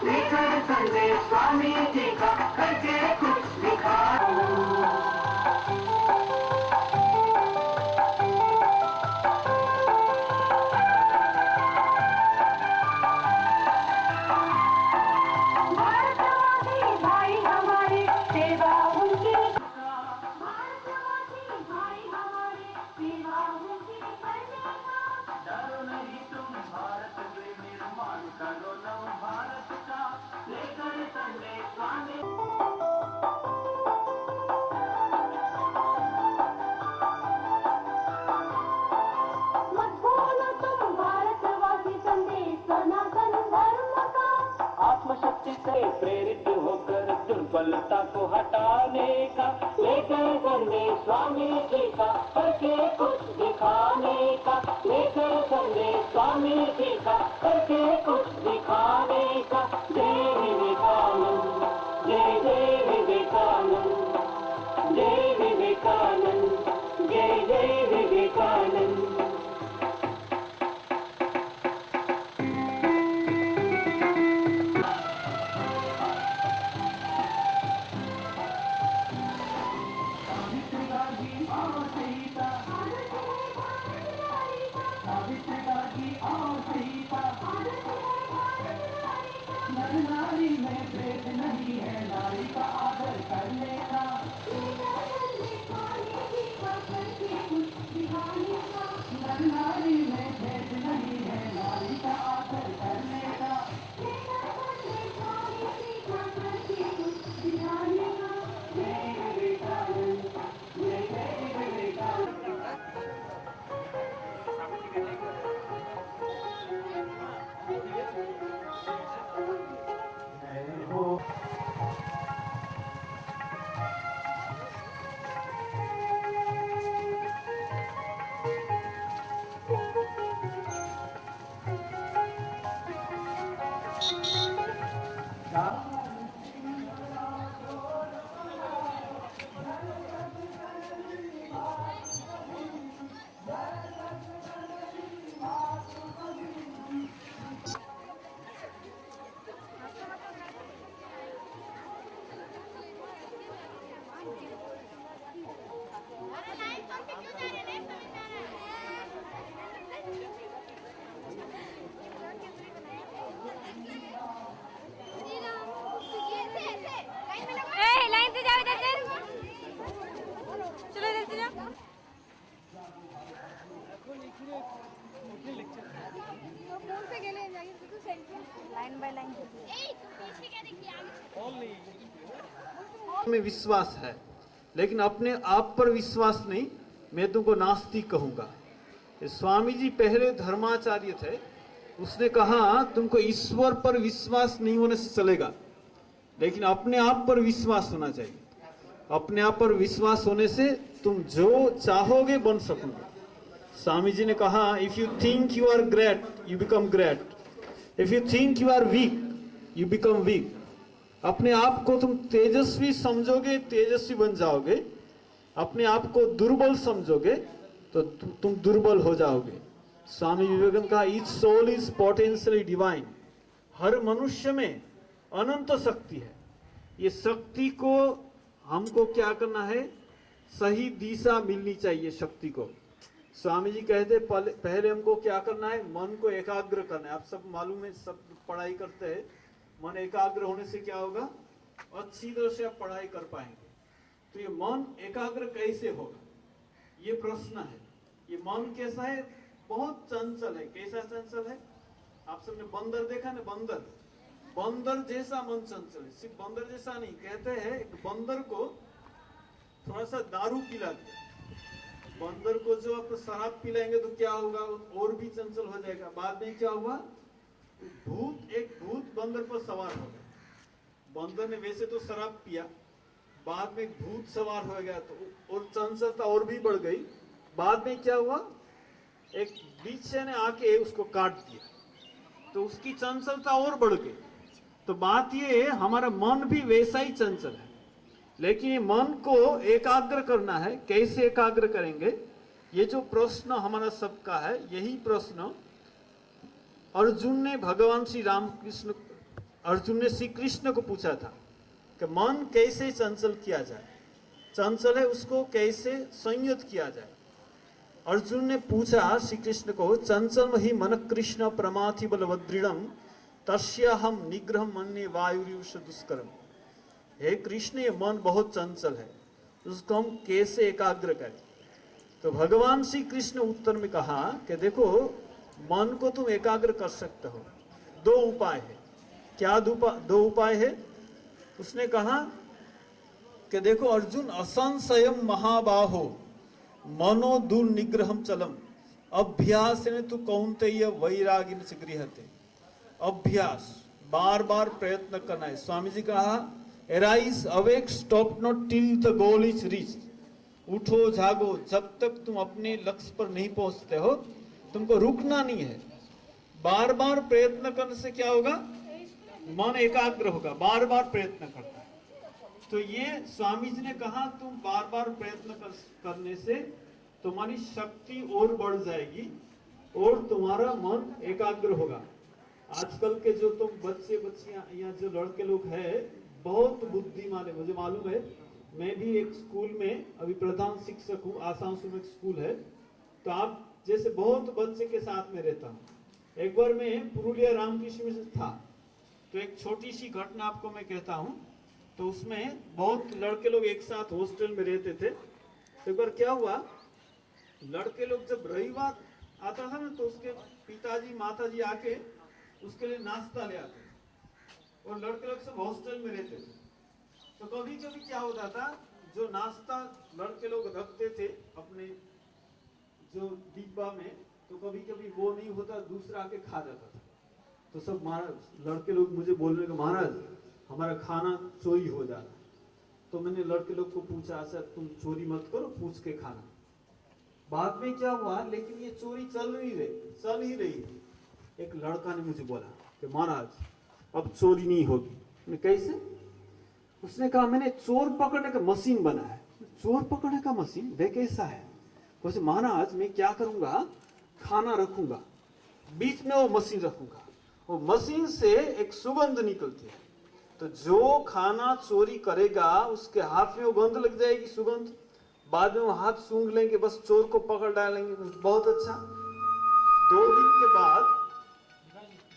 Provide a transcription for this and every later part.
लेकर संदेश स्वामी जी का, करके कुछ दिखाओ। आत्मशक्ति से प्रेरित होकर दुर्बलता को हटाने का, लेकर संदेश स्वामी जी का, करके कुछ दिखाने का, लेकर संदेश स्वामी जी का, करके कुछ दिखाने का। जय विवेकानंद, जय जय विवेकानंद, जय विवेकानंद, जय जय विवेकानंद। नारी में भेद नहीं है, नारी का आदर करने का, नारी में भेद नहीं है, नारी का आदर करने का। लाइन से जाओ, इधर से चलो, इधर से जाओ। लाइन बाय लाइन में विश्वास है, लेकिन अपने आप पर विश्वास नहीं। मैं तुमको नास्तिक कहूंगा। स्वामी जी पहले धर्माचार्य थे, उसने कहा तुमको ईश्वर पर विश्वास नहीं होने से चलेगा, लेकिन अपने आप पर विश्वास होना चाहिए। अपने आप पर विश्वास होने से तुम जो चाहोगे बन सकोगे। स्वामी जी ने कहा, if you think you are great you become great, if you think you are weak you become weak. अपने आप को तुम तेजस्वी समझोगे, तेजस्वी बन जाओगे। अपने आप को दुर्बल समझोगे तो तुम दुर्बल हो जाओगे। स्वामी विवेकानंद ने कहा, each soul is potentially divine. हर मनुष्य में अनंत शक्ति है। ये शक्ति को हमको क्या करना है, सही दिशा मिलनी चाहिए शक्ति को। स्वामी जी कहते पहले हमको क्या करना है, मन को एकाग्र करना है। आप सब मालूम है, सब पढ़ाई करते हैं। मन एकाग्र होने से क्या होगा, अच्छी तरह से आप पढ़ाई कर पाएंगे। तो ये मन एकाग्र कैसे होगा, ये प्रश्न है। ये मन कैसा है, बहुत चंचल है। कैसा चंचल है, आप सबने बंदर देखा ना, बंदर, बंदर जैसा मन चंचल है। सिर्फ बंदर जैसा नहीं, कहते हैं एक बंदर को थोड़ा सा दारू पिला दिया, बंदर को जो आप शराब पिलाएंगे तो क्या होगा, और भी चंचल हो जाएगा। बाद में क्या हुआ, एक भूत बंदर पर सवार हो गया। बंदर ने वैसे तो शराब पिया, बाद में भूत सवार हो गया तो और चंचलता और भी बढ़ गई। बाद में क्या हुआ, एक बिच्छू ने आके उसको काट दिया तो उसकी चंचलता और बढ़ गई। तो बात ये है, हमारा मन भी वैसा ही चंचल है, लेकिन ये मन को एकाग्र करना है। कैसे एकाग्र करेंगे, ये जो प्रश्न हमारा सबका है, यही प्रश्न अर्जुन ने भगवान श्री रामकृष्ण अर्जुन ने श्री कृष्ण को पूछा था कि मन कैसे चंचल किया जाए, चंचल है उसको कैसे संयत किया जाए। अर्जुन ने पूछा श्री कृष्ण को, चंचल ही मन कृष्ण प्रमाथि बलवदृढ़म तस्य हम निग्रह मन्ये वायुरिवश दुष्करम। हे कृष्ण, ये मन बहुत चंचल है, उसको हम कैसे एकाग्र करें। तो भगवान श्री कृष्ण उत्तर में कहा कि देखो, मन को तुम एकाग्र कर सकते हो, दो उपाय है। क्या दो उपाय है? उसने कहा कि देखो अर्जुन, असंशयम महाबाहो मनो दुर्निग्रहम चलम अभ्यासेन तु कौन्तेय वैरागिन से गृहते। अभ्यास, बार बार प्रयत्न करना है। स्वामी जी कहा, arise awake stop not till the goal is reach. उठो जागो, जब तक तुम अपने लक्ष्य पर नहीं पहुंचते हो तुमको रुकना नहीं है। बार बार प्रयत्न करने से क्या होगा? मन एकाग्र होगा, बार बार प्रयत्न करता है। तो ये स्वामी जी ने कहा, तुम बार बार प्रयत्न करने से तुम्हारी शक्ति और बढ़ जाएगी और तुम्हारा मन एकाग्र होगा। आजकल के जो तुम बच्चे बच्चियां या जो लड़के लोग हैं बहुत बुद्धिमान है, मुझे मालूम है। मैं भी एक स्कूल में अभी प्रधान शिक्षक हूँ, आसानसोल में एक स्कूल है। तो आप जैसे बहुत बच्चे के साथ में रहता हूँ। एक बार मैं पुरुलिया रामकृष्ण में था, तो एक छोटी सी घटना आपको मैं कहता हूँ। तो उसमें बहुत लड़के लोग एक साथ हॉस्टल में रहते थे। तो एक बार क्या हुआ, लड़के लोग जब रविवार आता था ना, तो उसके पिताजी माताजी आके उसके लिए नाश्ता ले आते और लड़के लोग सब हॉस्टल में रहते थे। तो कभी कभी क्या होता था, जो नाश्ता लड़के लोग रखते थे अपने जो डिब्बा में, तो कभी कभी वो नहीं होता, दूसरा आके खा जाता था। तो सब महाराज लड़के लोग मुझे बोल रहे, महाराज हमारा खाना चोरी हो जा रहा। तो मैंने लड़के लोग को पूछा, सर तुम चोरी मत करो, पूछ के खाना। बाद में क्या हुआ, लेकिन ये चोरी चल ही रही थी। एक लड़का ने मुझे बोला कि महाराज अब चोरी नहीं होगी। मैं कैसे? उसने कहा, मैंने चोर पकड़ने का मशीन बना है। चोर पकड़ने का मशीन वे कैसा है? वैसे महाराज मैं क्या करूंगा, खाना रखूंगा, बीच में वो मशीन रखूंगा, वो मशीन से एक सुगंध निकलती है, तो जो खाना चोरी करेगा उसके हाथ में वो गंध लग जाएगी, सुगंध। बाद में वो हाथ सूंघ लेंगे, बस चोर को पकड़ डालेंगे। बहुत अच्छा।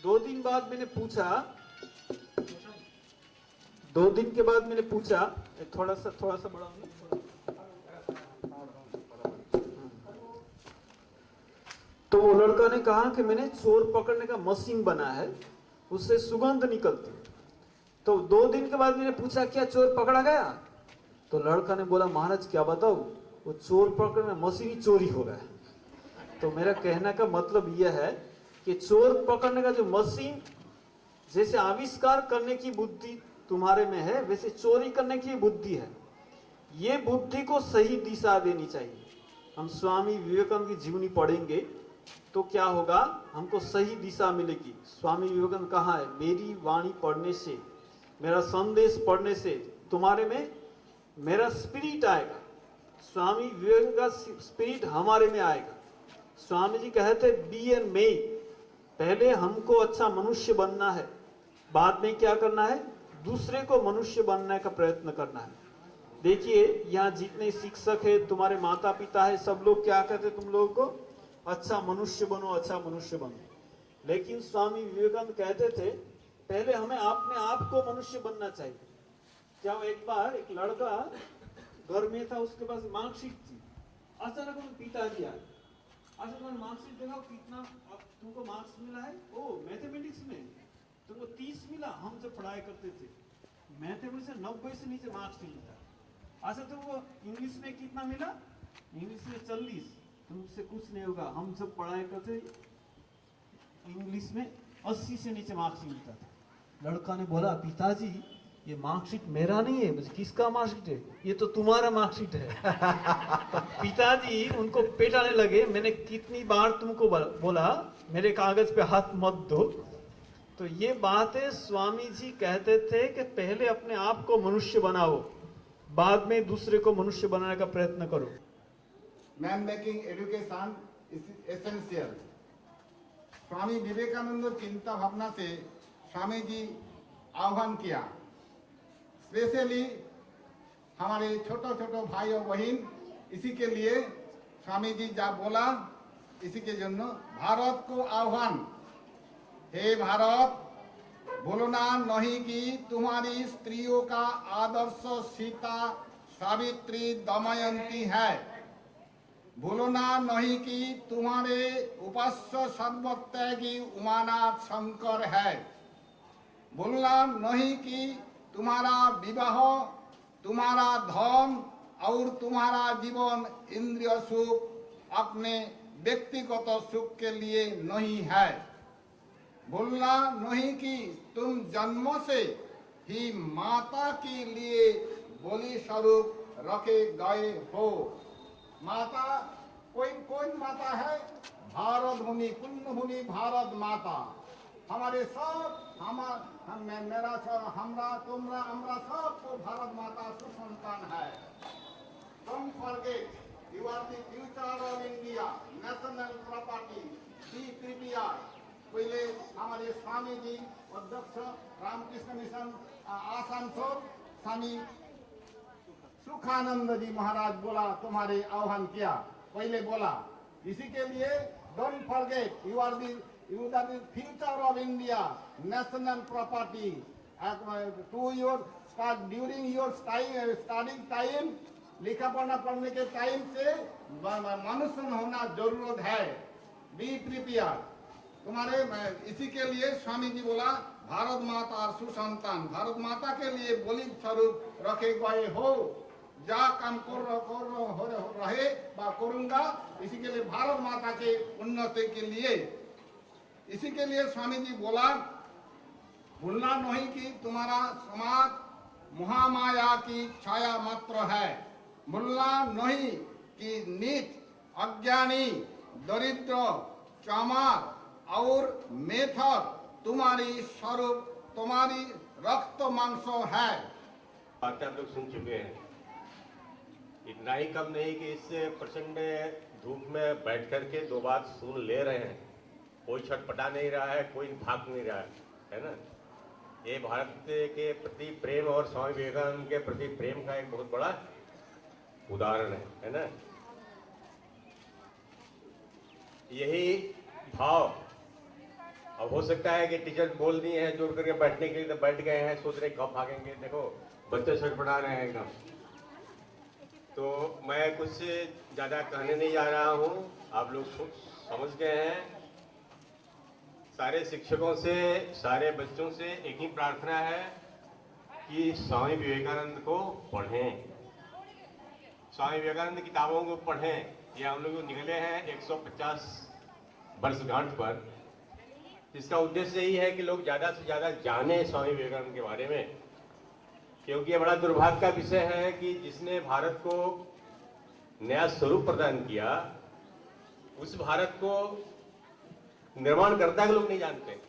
2 दिन बाद मैंने पूछा, थोड़ा सा बड़ा हूं। तो वो लड़का ने कहा कि मैंने चोर पकड़ने का मशीन बना है, उससे सुगंध निकलती। तो 2 दिन के बाद मैंने पूछा, क्या चोर पकड़ा गया? तो लड़का ने बोला, महाराज क्या बताऊं, वो चोर पकड़ने मशीन ही चोरी हो गया। तो मेरा कहने का मतलब यह है कि चोर पकड़ने का जो मशीन, जैसे आविष्कार करने की बुद्धि तुम्हारे में है, वैसे चोरी करने की बुद्धि है। ये बुद्धि को सही दिशा देनी चाहिए। हम स्वामी विवेकानंद की जीवनी पढ़ेंगे तो क्या होगा, हमको सही दिशा मिलेगी। स्वामी विवेकानंद कहा है, मेरी वाणी पढ़ने से, मेरा संदेश पढ़ने से तुम्हारे में मेरा स्पिरिट आएगा। स्वामी विवेकानंद का स्पिरिट हमारे में आएगा। स्वामी जी कहते बी एन मेड, पहले हमको अच्छा मनुष्य बनना है, बाद में क्या करना है, दूसरे को मनुष्य बनने का प्रयत्न करना है। देखिए यहाँ जितने शिक्षक है, तुम्हारे माता पिता है, सब लोग क्या कहते तुम लोगों को, अच्छा मनुष्य बनो, अच्छा मनुष्य बनो। लेकिन स्वामी विवेकानंद कहते थे पहले हमें अपने आप को मनुष्य बनना चाहिए। क्या एक बार एक लड़का घर में था, उसके पास मार्कशीट थी। अचानक उनके पिताजी आए, अच्छा मार्कशीट दिखाओ, कितना तुमको मार्क्स मिला है? ओ मैथमेटिक्स में तुमको 30 मिला। हम जब पढ़ाई करते थे मैथमेटिक्स में 90 से नीचे मार्क्स नहीं मिलता। अच्छा तुमको इंग्लिश में कितना मिला? इंग्लिश में 40। तुमसे कुछ नहीं होगा। हम जब पढ़ाई करते इंग्लिश में 80 से नीचे मार्क्स मिलता था। लड़का ने बोला, पिताजी ये मार्कशीट मेरा नहीं है। मुझे किसका मार्कशीट है? ये तो तुम्हारा मार्कशीट है। तो पिताजी उनको पेटाने लगे, मैंने कितनी बार तुमको बोला मेरे कागज पे हाथ मत दो। तो ये बातें स्वामी जी कहते थे कि पहले अपने आप को मनुष्य बनाओ, बाद में दूसरे को मनुष्य बनाने का प्रयत्न करो। Man making education is essential. Swami Vivekananda चिंता भावना से स्वामी जी आह्वान किया। स्पेशली हमारे छोटे छोटे भाई और बहन, इसी के लिए स्वामी जी जा बोला, इसी के जन्म भारत को आह्वान, हे भारत, भूलना नहीं कि तुम्हारी स्त्रियों का आदर्श सीता, सावित्री, दमयंती है। भूलना नहीं कि तुम्हारे उपास्य सर्वत्यागी उमानाथ शंकर है। भूलना नहीं कि तुम्हारा विवाह, तुम्हारा धन और तुम्हारा जीवन इंद्रिय सुख अपने व्यक्तिगत सुख के लिए नहीं है। भूलना नहीं कि तुम जन्मों से ही माता के लिए बलि स्वरूप रखे गए हो। माता कोई माता है? भारत भूमि, पुण्य भूमि भारत माता। हमारे सब मेरा सब, हमरा तुमरा हमरा सब को भारत माता सुसंतान है। Don't forget, you are the future of India, national property. Be prepared. पहले हमारे स्वामी जी अध्यक्ष रामकृष्ण मिशन आसनसोल स्वामी सुखानंद जी महाराज बोला, तुम्हारे आह्वान किया, पहले बोला, इसी के लिए don't forget, you are the future of India, national property. To your during your study time, लिखा पढ़ना पढ़ने के टाइम से मनुष्य होना जरूरत है। Be prepare. तुम्हारे इसी के लिए स्वामी जी बोला, भारत माता और सुसंतान, भारत माता के लिए बलि स्वरूप रखे गए हो। जा काम रहे बा करूंगा, इसी के लिए भारत माता के उन्नति के लिए। इसी के लिए स्वामी जी बोला, भूलना नहीं कि तुम्हारा समाज महामाया की छाया मात्र है। भूलना नहीं कि नीच, अज्ञानी, दरिद्र, चामार और मेथर तुम्हारी स्वरूप, तुम्हारी रक्त मांस है। बातें आप लोग सुन चुके हैं। इतना ही कम नहीं कि इस प्रचंड धूप में बैठ करके दो बात सुन ले रहे हैं। कोई छटपटा नहीं रहा है, कोई भाग नहीं रहा है ना। ये भारत के प्रति प्रेम और स्वामी विवेकानंद के प्रति प्रेम का एक बहुत बड़ा उदाहरण है ना। यही भाव अब हो सकता है कि टीचर बोल दिए हैं जोर करके बैठने के लिए, तो बैठ गए हैं, सोच रहे कब भागेंगे। देखो बच्चे छटपटा रहे हैं एकदम। तो मैं कुछ ज़्यादा कहने नहीं जा रहा हूँ, आप लोग समझ गए हैं। सारे शिक्षकों से, सारे बच्चों से एक ही प्रार्थना है कि स्वामी विवेकानंद को पढ़ें, स्वामी विवेकानंद की किताबों को पढ़ें। ये हम लोग निकले हैं 150 वर्षगांठ पर, जिसका उद्देश्य यही है कि लोग ज़्यादा से ज़्यादा जाने स्वामी विवेकानंद के बारे में। क्योंकि ये बड़ा दुर्भाग्य का विषय है कि जिसने भारत को नया स्वरूप प्रदान किया, उस भारत को निर्माणकर्ता के लोग नहीं जानते।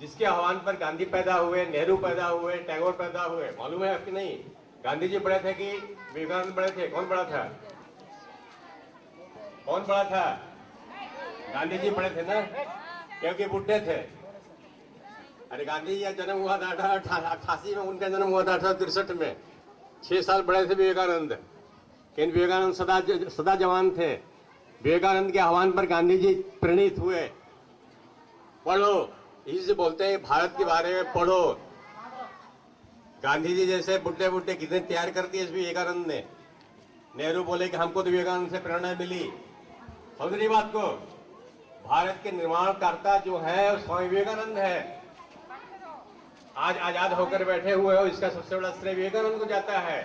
जिसके आह्वान पर गांधी पैदा हुए, नेहरू पैदा हुए, टैगोर पैदा हुए, मालूम है आपकी नहीं? गांधी जी बड़े थे कि विवेकानंद बड़े थे? कौन बड़ा था? कौन बड़ा था? गांधी जी बड़े थे ना, क्योंकि बुढ़े थे। अरे गांधी जी का जन्म हुआ था 1888 में, उनका जन्म हुआ था 1863 में। 6 साल बड़े थे विवेकानंद। लेकिन विवेकानंद सदा जवान थे। विवेकानंद के आह्वान पर गांधी जी प्रेरित हुए। पढ़ो, इसी से बोलते हैं भारत के बारे में पढ़ो। गांधी जी जैसे बुढ़े बुढ़े कितने तैयार कर दिए इस विवेकानंद ने। नेहरू बोले कि हमको तो विवेकानंद से प्रेरणा मिली। समझ रही बात को? भारत के निर्माणकर्ता जो है स्वामी विवेकानंद है। आज आजाद होकर बैठे हुए हो, इसका सबसे बड़ा श्रेय विवेकानंद को जाता है।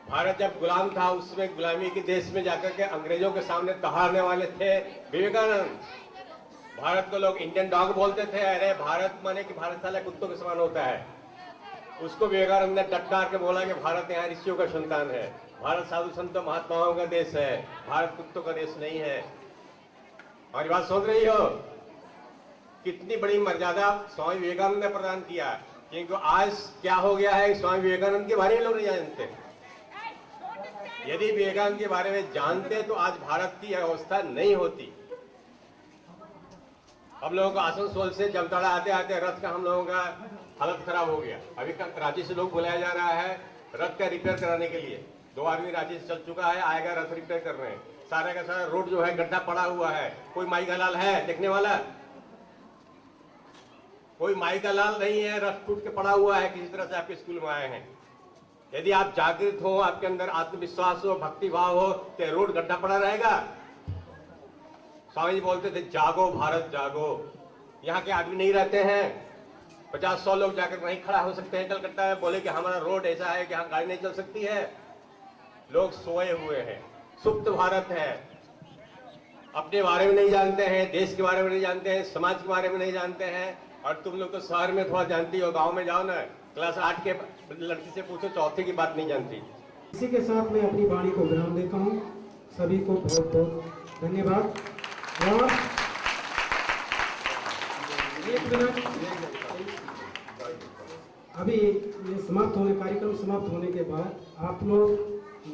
भारत जब गुलाम था, उसमें गुलामी के देश में जाकर के अंग्रेजों के सामने दहाड़ने वाले थे विवेकानंद। भारत को लोग इंडियन डॉग बोलते थे। अरे भारत माने कि भारत साला कुत्तों के समान होता है। उसको विवेकानंद ने डटकार के बोला कि भारत यहाँ ऋषियों का संतान है, भारत साधु संतों महात्माओं का देश है, भारत कुत्तों का देश नहीं है। और ये बात सोच रही हो? कितनी बड़ी मर्यादा स्वामी विवेकानंद ने प्रदान किया। क्योंकि आज क्या हो गया है, स्वामी विवेकानंद के बारे में लोग नहीं जानते। यदि विवेकानंद के बारे में जानते तो आज भारत की अवस्था नहीं होती। हम लोगों को आसनसोल से जमताड़ा आते आते रथ का हम लोगों का हालत खराब हो गया। अभी रांची से लोग बुलाया जा रहा है रथ का रिपेयर कराने के लिए। 2 आदमी रांची से चल चुका है, आएगा रथ रिपेयर कर रहे हैं। सारा का सारा रोड जो है गड्ढा पड़ा हुआ है। कोई माई का लाल है देखने वाला? कोई माई का लाल नहीं है। रथ टूट के पड़ा हुआ है। किसी तरह से आपके स्कूल में आए हैं। यदि आप जागृत हो, आपके अंदर आत्मविश्वास हो, भक्ति भाव हो, तो रोड गड्ढा पड़ा रहेगा। स्वामी जी बोलते थे जागो भारत जागो। यहाँ के आदमी नहीं रहते हैं। 50-100 लोग जाकर नहीं खड़ा हो सकते हैं कलकत्ता में, बोले कि हमारा रोड ऐसा है कि यहाँ गाड़ी नहीं चल सकती है। लोग सोए हुए हैं। सुप्त भारत है। अपने बारे में नहीं जानते हैं, देश के बारे में नहीं जानते हैं, समाज के बारे में नहीं जानते हैं। और तुम लोग तो शहर में थोड़ा जानती हो, गांव में जाओ ना, क्लास 8 के लड़की से पूछो, चौथे की बात नहीं जानती। इसी के साथ मैं अपनी वाणी को विराम देता हूँ। सभी को बहुत बहुत धन्यवाद। और 1 मिनट अभी ये कार्यक्रम समाप्त होने के बाद आप लोग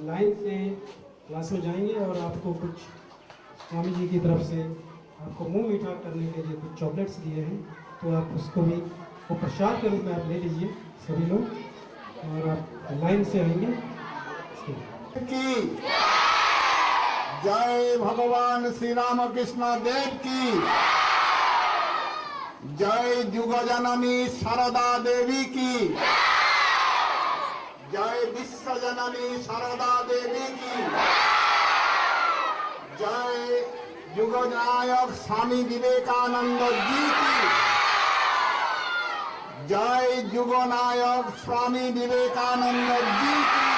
लाइन से क्लास में जाएंगे और आपको कुछ स्वामी जी की तरफ से आपको मुंह मीठा करने के लिए कुछ चॉकलेट्स दिए हैं, तो आप उसको भी वो प्रसाद के रूप में आप ले लीजिए सभी लोग, और आप लाइन से आएंगे। की जय भगवान श्री राम कृष्ण देव की जय। जुग जननी शारदा देवी की जय। विश्व जननी शारदा देवी की जय। युग नायक स्वामी विवेकानंद जी की जय। युग नायक स्वामी विवेकानंद जी की।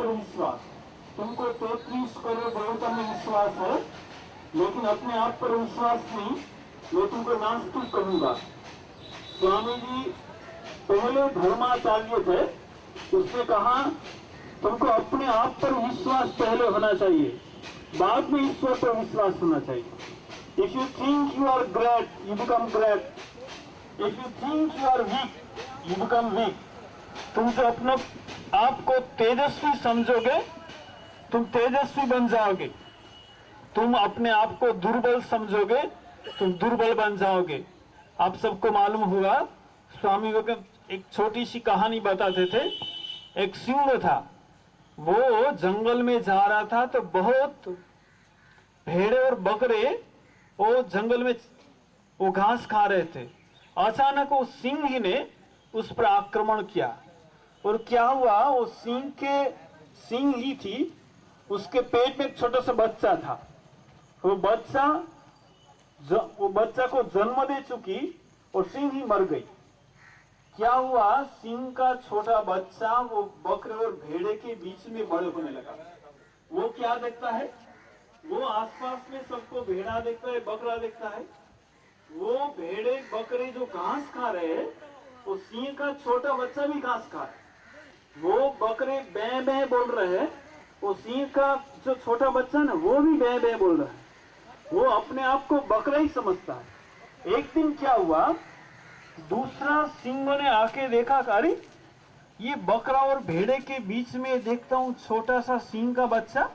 विश्वास, तुमको 33 करोड़ देवता में विश्वास है, लेकिन अपने आप पर विश्वास नहीं। मैं तुमको नास्तिक कहूंगा। स्वामी जी पहले धर्माचार्य थे, उसने कहा तुमको अपने आप पर विश्वास पहले होना चाहिए, बाद में ईश्वर पर विश्वास होना चाहिए। If you think you are great, you become great. If you think you are weak, you become weak. तुम जो अपने आप को तेजस्वी समझोगे, तुम तेजस्वी बन जाओगे। तुम अपने आप को दुर्बल समझोगे, तुम दुर्बल बन जाओगे। आप सबको मालूम हुआ, स्वामी विवेकानंद एक छोटी सी कहानी बताते थे। एक सिंह था, वो जंगल में जा रहा था, तो बहुत भेड़े और बकरे वो जंगल में वो घास खा रहे थे। अचानक वो सिंह ने उस पर आक्रमण किया, और क्या हुआ, वो सिंह के सिंह ही थी, उसके पेट में एक छोटा सा बच्चा था। वो बच्चा को जन्म दे चुकी और सिंह ही मर गई। क्या हुआ, सिंह का छोटा बच्चा वो बकरे और भेड़े के बीच में बड़े होने लगा। वो क्या देखता है, वो आसपास में सबको भेड़ा देखता है, बकरा देखता है। वो भेड़े बकरे जो घास खा रहे हैं, वो सिंह का छोटा बच्चा भी घास खा रहा है। वो बकरे बै बै बोल रहे हैं, वो सिंह का जो छोटा बच्चा ना वो भी बै बै बोल रहा है। वो अपने आप को बकरा ही समझता है। एक दिन क्या हुआ, दूसरा सिंह ने आके देखा, अरे ये बकरा और भेड़े के बीच में देखता हूँ छोटा सा सिंह का बच्चा,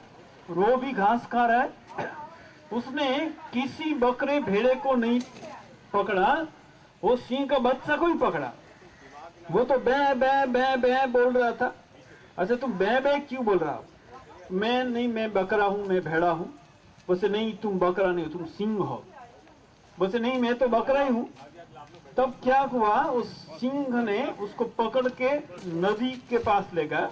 वो भी घास खा रहा है। उसने किसी बकरे भेड़े को नहीं पकड़ा, वो सिंह का बच्चा को ही पकड़ा। वो तो बै बै बै बै बोल रहा था। अच्छा, तुम बै बै क्यों बोल रहा हो? मैं बकरा हूं, मैं भेड़ा हूं। बोले नहीं, तुम बकरा नहीं हो, तुम सिंह हो। बोले नहीं, मैं तो बकरा ही हूं। तब क्या हुआ, उस सिंह ने उसको पकड़ के नदी के पास ले गया।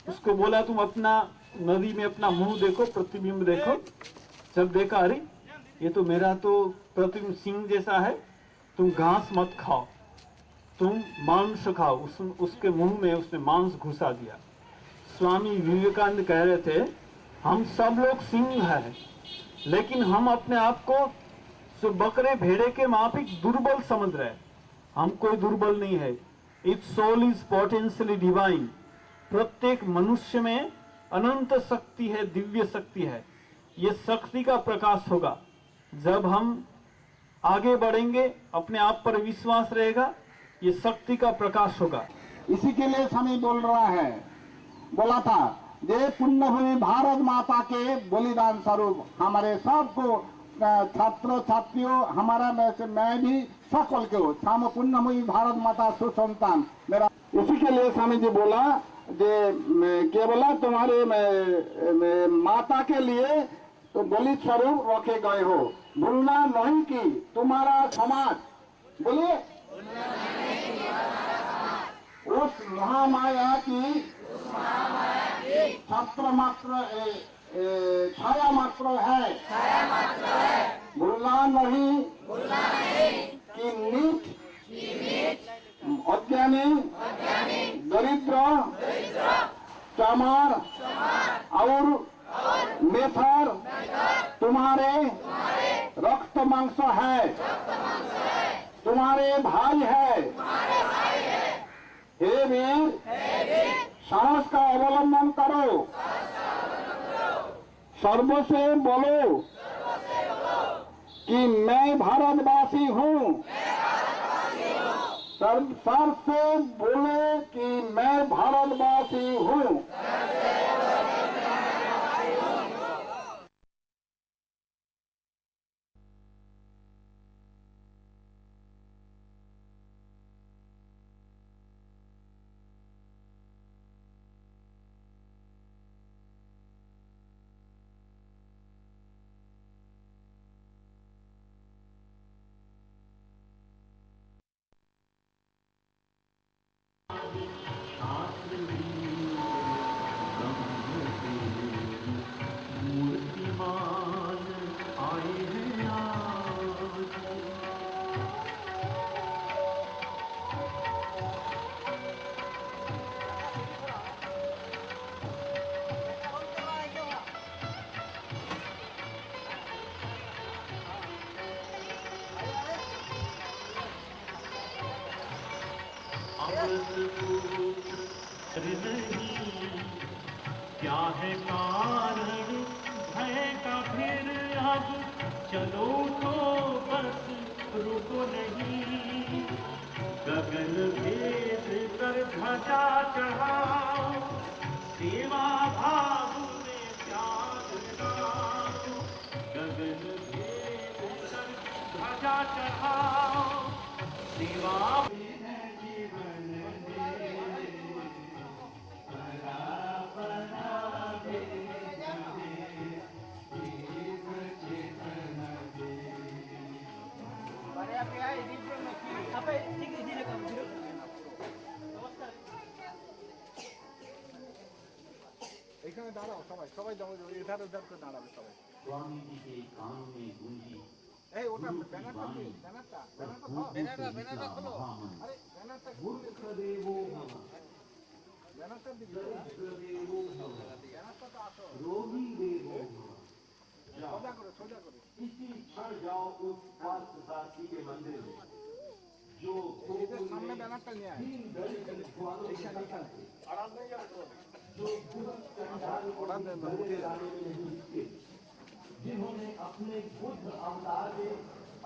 उसको बोला, तुम अपना नदी में अपना मुंह देखो, प्रतिबिंब देखो। जब देखा, अरे ये तो मेरा तो प्रतिबिंब सिंह जैसा है। तुम घास मत खाओ, तुम मांस खाओ। उसके मुंह में उसने मांस घुसा दिया। स्वामी विवेकानंद कह रहे थे, हम सब लोग सिंह हैं, लेकिन हम अपने आप को बकरे भेड़े के माफिक दुर्बल समझ रहे हैं। हम कोई दुर्बल नहीं है। Its soul is potentially divine. प्रत्येक मनुष्य में अनंत शक्ति है, दिव्य शक्ति है। ये शक्ति का प्रकाश होगा जब हम आगे बढ़ेंगे, अपने आप पर विश्वास रहेगा, ये शक्ति का प्रकाश होगा। इसी के लिए स्वामी बोला था, जे पुण्य भूमि भारत माता के बलिदान स्वरूप हमारे सबको छात्र छात्रियों, हमारा में से मैं भी सकल के हो साम पुण्य भूमि भारत माता सुसंतान मेरा। इसी के लिए स्वामी जी बोला, जे क्या बोला, तुम्हारे माता के लिए तो बलि स्वरूप रखे गए हो। भूलना नहीं कि तुम्हारा समाज, बोलिए, उस महामाया की छात्र मात्र छाया मात्र है। भूलना नहीं कि नीच, अज्ञानी, दरिद्र, चमार और मेथर तुम्हारे रक्त मांस है, तुम्हारे भाई है। हे वीर, साहस का अवलंबन करो, सर्व से बोलो कि मैं भारतवासी हूँ। सर्व से बोले कि मैं भारतवासी हूँ। क्या है कारण भय का फिर अब, चलो तो बस रुको नहीं। गगन भेद कर ध्वजा चढ़ाओ, सेवा भाव में त्याग डालो। गगन भेद कर ध्वजा चढ़ाओ, सेवा এখানে দাঁড়াও সবাই, সবাই যাবো, এধার ওধার করে দাঁড়াবে সবাই। स्वामी जी के कानों में गूंजी এই ওটা ব্যানারটা কি? ব্যানারটা ব্যানারটা খোলো। আরে ব্যানারটা मूर्खदेवो भव ব্যানারটা দিবি, सहस्रदेवो भव ব্যানারটা তো আসো, रोगी देवो भव जाओ সোজা করে সোজা করে। इसी क्षण जाओ उस पार्थ सारथी के मंदिर में जो এদের সামনে ব্যানারটা নিয়ে আয়। दीन दलित ग्वालों के संकट थे, जो बुद्ध चंडाल को बड़े लाने में नहीं रुके, जिन्होंने अपने बुद्ध अवतार में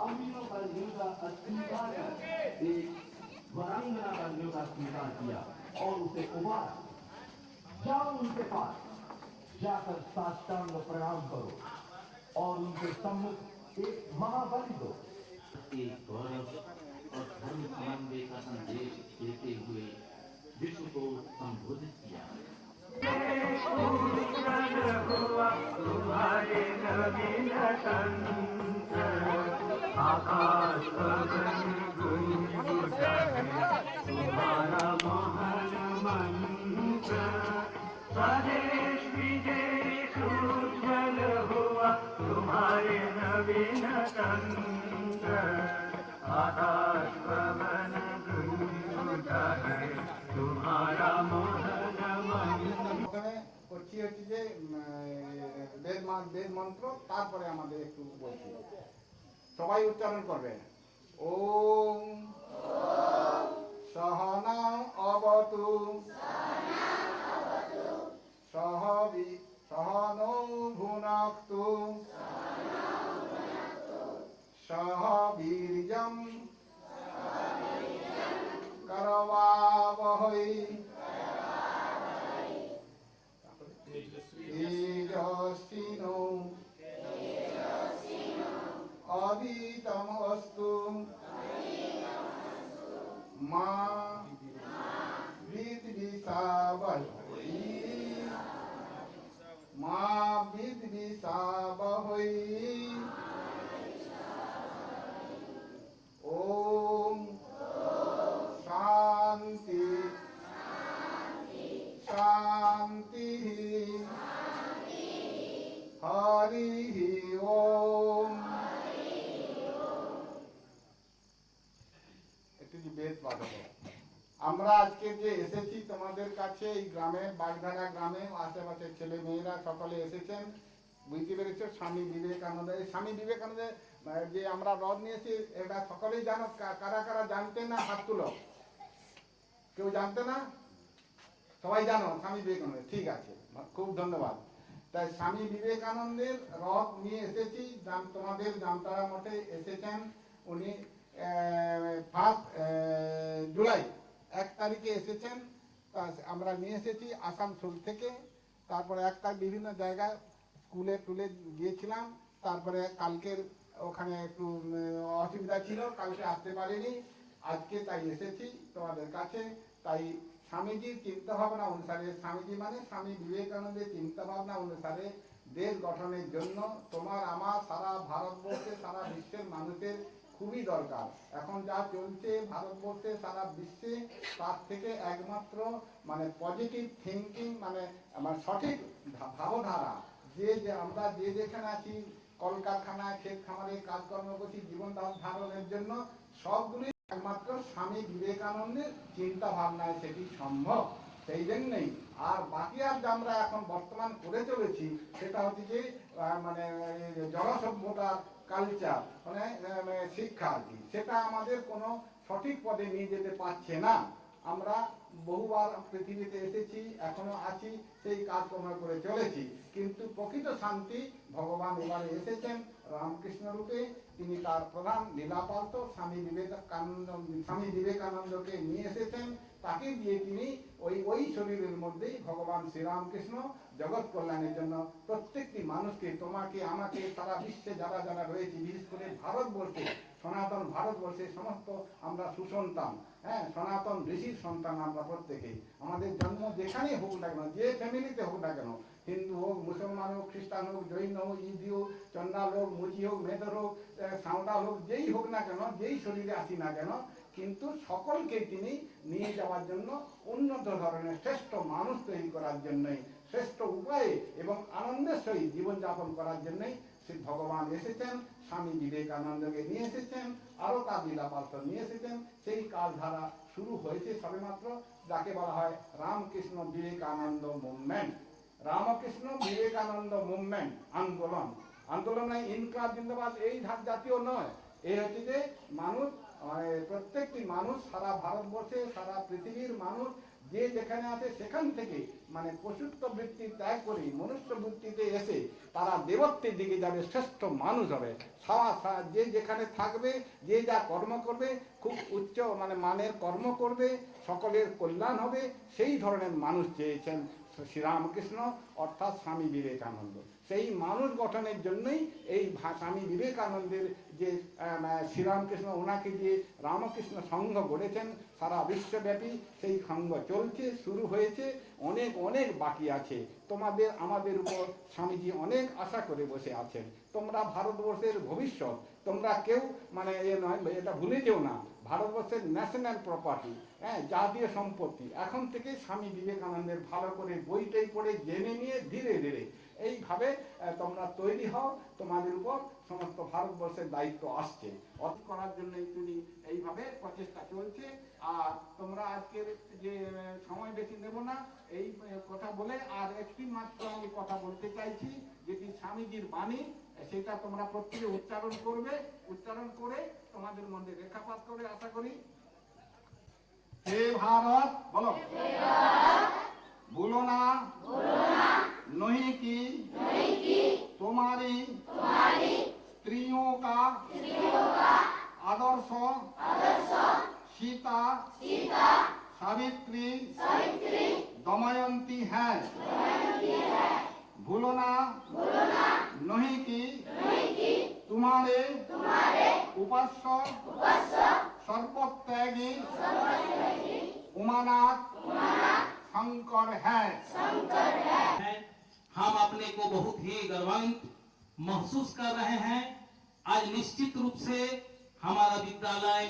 अमीरों का लिंग का अस्वीकार कर एक वरांगना बंदियों का स्वीकार किया और उसे उबारा। जाओ उनके पास, जाकर साष्टांग प्रणाम करो और उनके सम्मुख एक महाबलि दो। एक गौरव और धर्म समन्वय का संदेश देते हुए विश्व को संबोधित किया। तुम्हारे नवीन तंत्र आकाश गगन गुंजा तुम्हारा महान मंत्र स्वदेश विजय सुजल हुआ तुम्हारे नवीन तंत्र आकाश गगन गुंजा है तुम्हारा महान मंत्र। ওখানে করছি হচ্ছে যে বেদ মন্ত্র, তারপরে আমাদের একটু বলছি, সবাই উচ্চারণ করবে। ওম সহনা অবতু সহনো ভুনক্তু সহ বীর্যম করবাবহৈ তেজস্বিনো অদিতমস্তু মা বিদ্বিষাবহৈ মা বিদ্বিষাবহৈ ওম শান্তি শান্তি হরি ওম। একটু কি বেদ পাঠ হবে। আমরা আজকে যে এসেছি তোমাদের কাছে এই গ্রামে, বাগধারা গ্রামে, আশেপাশের ছেলে মেয়েরা সকলে এসেছেন, বুঝতে পেরেছ? স্বামী বিবেকানন্দ, এই স্বামী বিবেকানন্দের যে আমরা রথ নিয়েছি এটা সকলেই জানো। কারা কারা জানতেন না হাত তুলো। কেউ জানতে না? সবাই জানো স্বামী বিবেকানন্দ, ঠিক আছে, খুব ধন্যবাদ। তাই স্বামী বিবেকানন্দের রথ নিয়ে এসেছি, তোমাদের জামতারা মঠে এসেছেন উনি 1 জুলাই 1 তারিখে এসেছেন। তা আমরা নিয়ে এসেছি আসানসোল থেকে। তারপরে একটা বিভিন্ন জায়গায় স্কুলে টুলে গিয়েছিলাম। তারপরে কালকের ওখানে একটু অসুবিধা ছিল, কালকে আসতে পারিনি, আজকে তাই এসেছি তোমাদের কাছে। তাই স্বামীজির চিন্তা ভাবনা অনুসারে, স্বামীজি মানে স্বামী বিবেকানন্দের চিন্তা ভাবনা অনুসারে দেশ গঠনের জন্য তোমার আমার সারা ভারতবর্ষে, সারা বিশ্বের মানুষের খুবই দরকার। এখন যা চলছে ভারতবর্ষে, সারা বিশ্বে, তার থেকে একমাত্র মানে পজিটিভ থিঙ্কিং, মানে আমার সঠিক ভাবধারা, যে আমরা যে যেখানে আছি, কলকারখানায়, ক্ষেত খামারে কাজকর্ম করছি, জীবন ধারণের জন্য সবগুলি একমাত্র স্বামী বিবেকানন্দের চিন্তা ভাবনায় সেটি সম্ভব। সেই জন্যই আর বাকি আর যে আমরা এখন বর্তমান করে চলেছি সেটা হচ্ছে যে মানে জনসভ্যতার কালচার, মানে শিক্ষা আর কি, সেটা আমাদের কোনো সঠিক পদে নিয়ে যেতে পারছে না। আমরা বহুবার পৃথিবীতে এসেছি, এখনো আছি, সেই কাজকর্ম করে চলেছি, কিন্তু প্রকৃত শান্তি ভগবান এবারে এসেছেন রামকৃষ্ণ রূপে। তিনি তার প্রধান লীলাপার্থ স্বামী বিবেকানন্দকে নিয়ে এসেছেন। তাকে দিয়ে তিনি ওই শরীরের মধ্যেই ভগবান শ্রীরামকৃষ্ণ জগৎ কল্যাণের জন্য প্রত্যেকটি মানুষকে, তোমাকে, আমাকে, সারা বিশ্বে যারা যারা রয়েছে, বিশেষ করে ভারতবর্ষে, সনাতন ভারতবর্ষে সমস্ত আমরা সুসন্তান, হ্যাঁ, সনাতন ঋষির সন্তান আমরা প্রত্যেকেই। আমাদের জন্ম যেখানেই হোক না কেন, যে ফ্যামিলিতে হোক না কেন, হিন্দু হোক, মুসলমান হোক, খ্রিস্টান হোক, জৈন হোক, ইহুদি হোক, চন্ডাল হোক, মুচি হোক, মেদর হোক, সাঁওতাল হোক, যেই হোক না কেন, যেই শরীরে আসি না কেন, কিন্তু সকলকে তিনি নিয়ে যাওয়ার জন্য, উন্নত ধরনের শ্রেষ্ঠ মানুষ তৈরি করার জন্যই শ্রেষ্ঠ উপায়ে এবং আনন্দের সহিত জীবনযাপন করার জন্যই শ্রী ভগবান এসেছেন, স্বামী বিবেকানন্দকে নিয়ে এসেছেন, আরো তার লীলাপাত্র নিয়ে এসেছেন। সেই কালধারা শুরু হয়েছে সবেমাত্র, যাকে বলা হয় রামকৃষ্ণ বিবেকানন্দ মুভমেন্ট। রামকৃষ্ণ বিবেকানন্দ মুভমেন্ট আন্দোলন, আন্দোলন নয় ইনকলাব জিন্দাবাদ এই জাতীয় নয়। এই হচ্ছে যে মানুষ, প্রত্যেকটি মানুষ সারা ভারতবর্ষে, সারা পৃথিবীর মানুষ যে যেখানে আছে সেখান থেকে পশুত্ব বৃত্তি ত্যাগ করে মনুষ্য বৃত্তিতে এসে তারা দেবত্বের দিকে যাবে, শ্রেষ্ঠ মানুষ হবে। যে যেখানে থাকবে, যে যা কর্ম করবে, খুব উচ্চ মানের কর্ম করবে, সকলের কল্যাণ হবে, সেই ধরনের মানুষ চেয়েছেন শ্রীরামকৃষ্ণ অর্থাৎ স্বামী বিবেকানন্দ। সেই মানুষ গঠনের জন্যই এই স্বামী বিবেকানন্দের যে শ্রীরামকৃষ্ণ ওনাকে দিয়ে রামকৃষ্ণ সংঘ গড়েছেন, সারা বিশ্বব্যাপী সেই সংঘ চলছে, শুরু হয়েছে, অনেক অনেক বাকি আছে। তোমাদের আমাদের উপর স্বামীজি অনেক আশা করে বসে আছেন। তোমরা ভারতবর্ষের ভবিষ্যৎ, তোমরা কেউ এটা ভুলে যেও না, ভারতবর্ষের ন্যাশনাল প্রপার্টি, জাতীয় সম্পত্তি। এখন থেকে স্বামী বিবেকানন্দের ভালো করে বইটাই পড়ে জেনে নিয়ে ধীরে ধীরে এইভাবে তোমরা তৈরি হও, তোমাদের উপর সমস্ত ভারতবর্ষের দায়িত্ব আসছে। অর্থ করার জন্য তিনি এইভাবে প্রচেষ্টা চলছে। আর তোমরা আজকের যে সময় বেশি নেব না, এই কথা বলে আর একটি মাত্র আমি কথা বলতে চাইছি, যেটি স্বামীজির বাণী, সেটা তোমরা প্রত্যেকে উচ্চারণ করবে। উচ্চারণ করে তোমাদের মধ্যে রেখাপাত করে আশা করি। হে ভারত, বলো, भूलो ना नहीं कि तुम्हारी स्त्रियों का आदर्श सीता सावित्री दमयंती है। भूलो ना नहीं कि तुम्हारे उपास्य सर्वत्यागी उमानाथ शंकर है। हम अपने को बहुत ही गौरवान्वित महसूस कर रहे हैं। आज निश्चित रूप से हमारा विद्यालय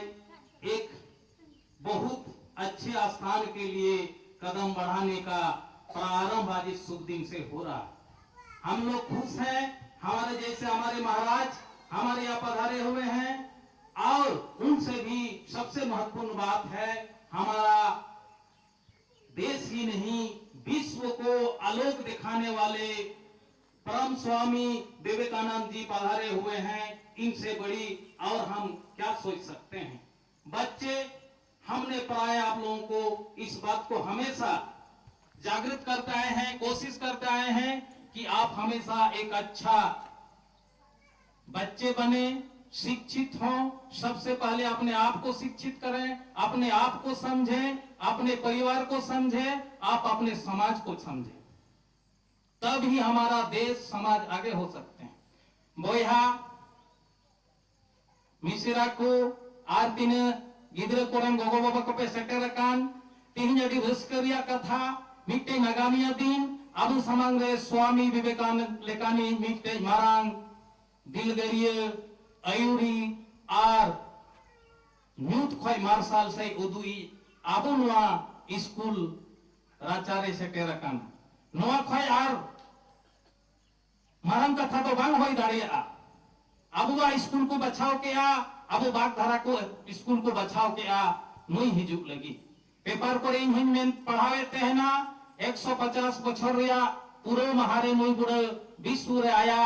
एक बहुत अच्छे स्थान के लिए कदम बढ़ाने का प्रारंभ आज इस शुभ दिन से हो रहा है। हम लोग खुश हैं, हमारे जैसे हमारे महाराज हमारे यहाँ पधारे हुए हैं। और उनसे भी सबसे महत्वपूर्ण बात है, हमारा देश ही नहीं विश्व को आलोक दिखाने वाले परम स्वामी विवेकानंद जी पधारे हुए हैं। इनसे बड़ी और हम क्या सोच सकते हैं। बच्चे, हमने प्राय आप लोगों को इस बात को हमेशा जागृत करते आए हैं, कोशिश करते आए हैं कि आप हमेशा एक अच्छा बच्चे बने, शिक्षित हों। सबसे पहले अपने आप को शिक्षित करें, अपने आप को समझें, अपने परिवार को समझें, आप अपने समाज को समझें, तब ही हमारा देश समाज आगे हो सकते हैं। बोया मिसिरा को आर तीन गिद्रे कोरन गोगो बाबा को पे सेटर कान तीन जड़ी रस्करिया कथा मिट्टे नगामिया दिन अबु समांग रे स्वामी विवेकानंद लेकानी मिट्टे मारांग दिलगरिया आयुरी आर न्यूट खोय मार्शल से उदुई आबो नवा स्कूल राचारे सेटर कान नवा खोय आर मारंग कथा तो बांग होई दाड़िया। अबुआ स्कूल को बचाव के आ, अबु बागधारा को स्कूल को बचाव के आ नुई हिजुक लगी। पेपर को इन पढ़ावे तेहना 150 बछर रिया पूरे महारे नुई बुड़े विश्व रे आया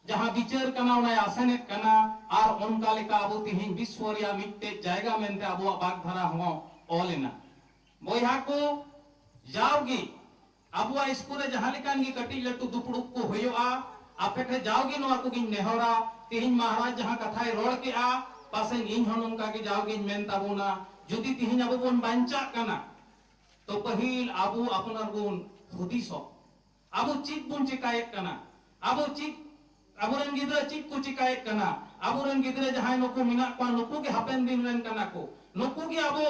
जहां विचार कना उन्हें आसनेत कना और उनका लेका अबु तिहिन विश्व रिया मिट्टे जाएगा मेनते अबुआ बागधारा हुआ ओलेना बोया को जाओगी अबुआ स्कूल जहां लेकान की कटी लट्टू दुपड़ुक को होयोआ आपे जाओगी नो को गिन नेहरा तिहिन महाराज जहां कथाय रोड के आ पासे इन हनुम का के जाओगी मेन ताबोना जुदी तिहिन अबु बोन बांचा कना तो पहिल अबु अपनार गुण हुदिसो अबु चित बुन चिकायत कना अबु चित अबुरन गिद्रा चित को चिकायत कना अबुरन गिद्रा जहां नको मिना को नको के हापेन दिन रेन कना को नको के अबु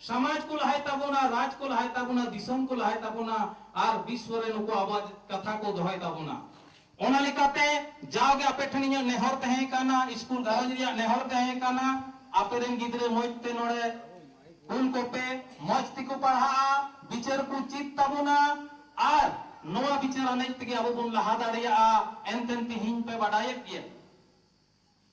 समाज को लहाय ताबोना राज को लहाय ताबोना दिसम को लहाय ताबोना और विश्व रे नको आवाज कथा को दोहाय ताबोना ओना लिकाते जाओगे आपे ठनिया नेहर तहे काना स्कूल गारज रिया नेहर तहे काना आपे रेन गिद्रे मोजते नोड़े उनको पे मौजती को पढ़ा विचार को चित ताबोना और नोआ बिचारा नहीं तगे अब बन लहा दाड़िया एनतेन तिहिन पे बाडायत गया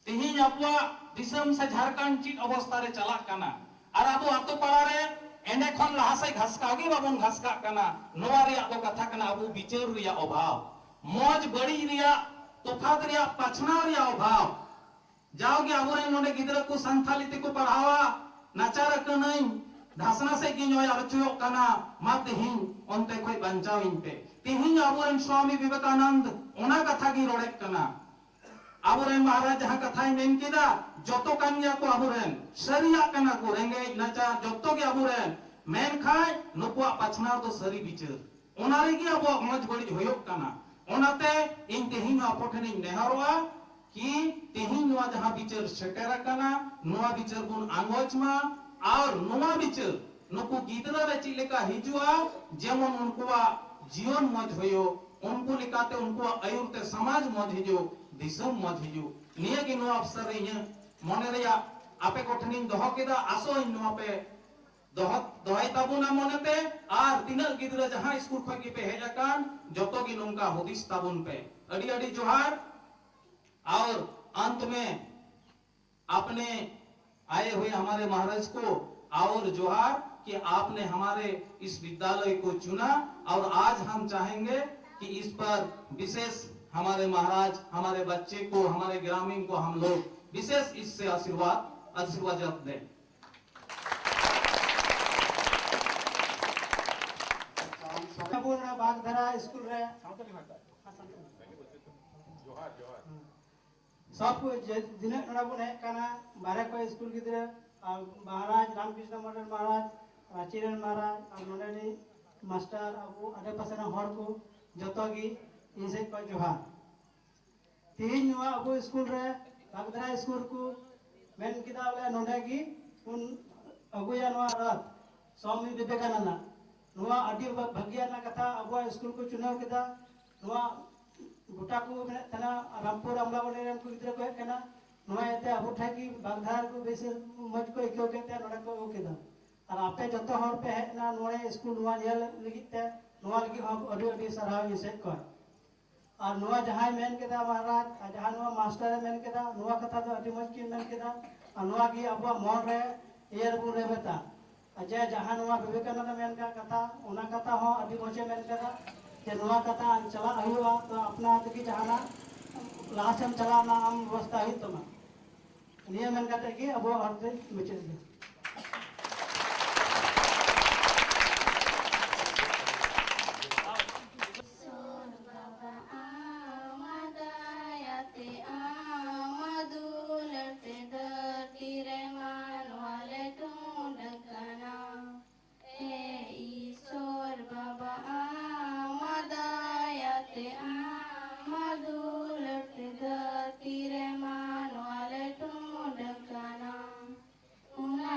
तिहिन अपवा दिसम से झारखंड चीट अवस्था रे चला कना और अब आतो पड़ा रे एंडे खन लहा से घसकागी बाबन घसका कना नोआ रे अब कथा कना अब बिचार रिया अभाव मौज बड़ी रिया तोफात रिया पछना रिया अभाव जाओगे अब रे नोडे गिदरा को संथाली ते को पढ़ावा नाचार कनई धासना से गिनो यार चुयो कना मत हिन ओनते कोई बंचाव इनते तिहिन अबुरन स्वामी विवेकानंद ओना कथा गी रोड़े कना अबुरन महाराज जहां कथाई मेन किदा जतो कानिया को अबुरन सरिया कना को रेंगे नाचा जतो के अबुरन मेन खाय नुकुआ पछना तो सरी बिचार ओना रे गी अबो मज बड़ी होयो कना ओनाते इन तिहिन अपोठने नेहरवा कि तिहिन नुआ जहां बिचार सेटेरा कना नुआ बिचार गुन आंगोचमा और नुआ बिचार नुकु गिदरा रे चिलेका हिजुआ जेमन उनकुआ जीवन मज होयो उनको लिकाते उनको आयुर्ते समाज मज हिजो दिसम मज हिजो निया कि नुआ अफसर रे मने रे आपे कोठनिन दोह केदा आसो इन नुआ पे दोहाई ताबुना मनते आर तिना गिदरा जहां स्कूल खगी पे हेजा कान जतो कि नुंका हुदिस ताबुन पे अडी अडी जोहार और अंत में अपने आए हुए हमारे महाराज को और जोहार कि आपने हमारे इस विद्यालय को चुना और आज हम चाहेंगे कि इस पर विशेष हमारे महाराज हमारे बच्चे को हमारे ग्रामीण को हम लोग विशेष इससे आशीर्वाद दें। बागधरा स्कूल रे सब दिन बन हेकना बारे को स्कूल गिद्रा महाराज रामकृष्ण मडल महाराज रांचीरन महाराज और नोडेनी मास्टर अब आडे पासेना हर को जतोगी इनसे को जोहार तीन नुआ अब स्कूल रे बागधरा स्कूल को मेन किदा बोले नोडेगी उन अगुया नुआ रथ स्वामी विवेकानंद नुआ अडी भाग्या ना कथा अब स्कूल को चुनाव किदा नुआ गोटा को तना रामपुर अमलावली रन को गिद्रा को हेकना नुआ एते अब ठाकी बागधार को बेस मज को इको केते नोडा को ओकेदा और आपे जतो हर पे हेना नोडे स्कूल नुआ येल लगिते नुआ लगी हम अडी अडी सराव इसे को और नुआ जहां मेन केदा महाराज जहां नुआ मास्टर मेन केदा नुआ कथा तो अडी मज की मेन केदा और नुआ की अब मन रे एयर बु रे बेता अजय जहां नुआ विवेकानंद मेन का कथा ओना कथा हो अडी मजे मेन केदा जे नुआ कथा चला हुआ तो अपना तकी जहाना लास्ट चलाना हम व्यवस्था ही तमा नियम मेन कते की अब अर्थ मुचे Una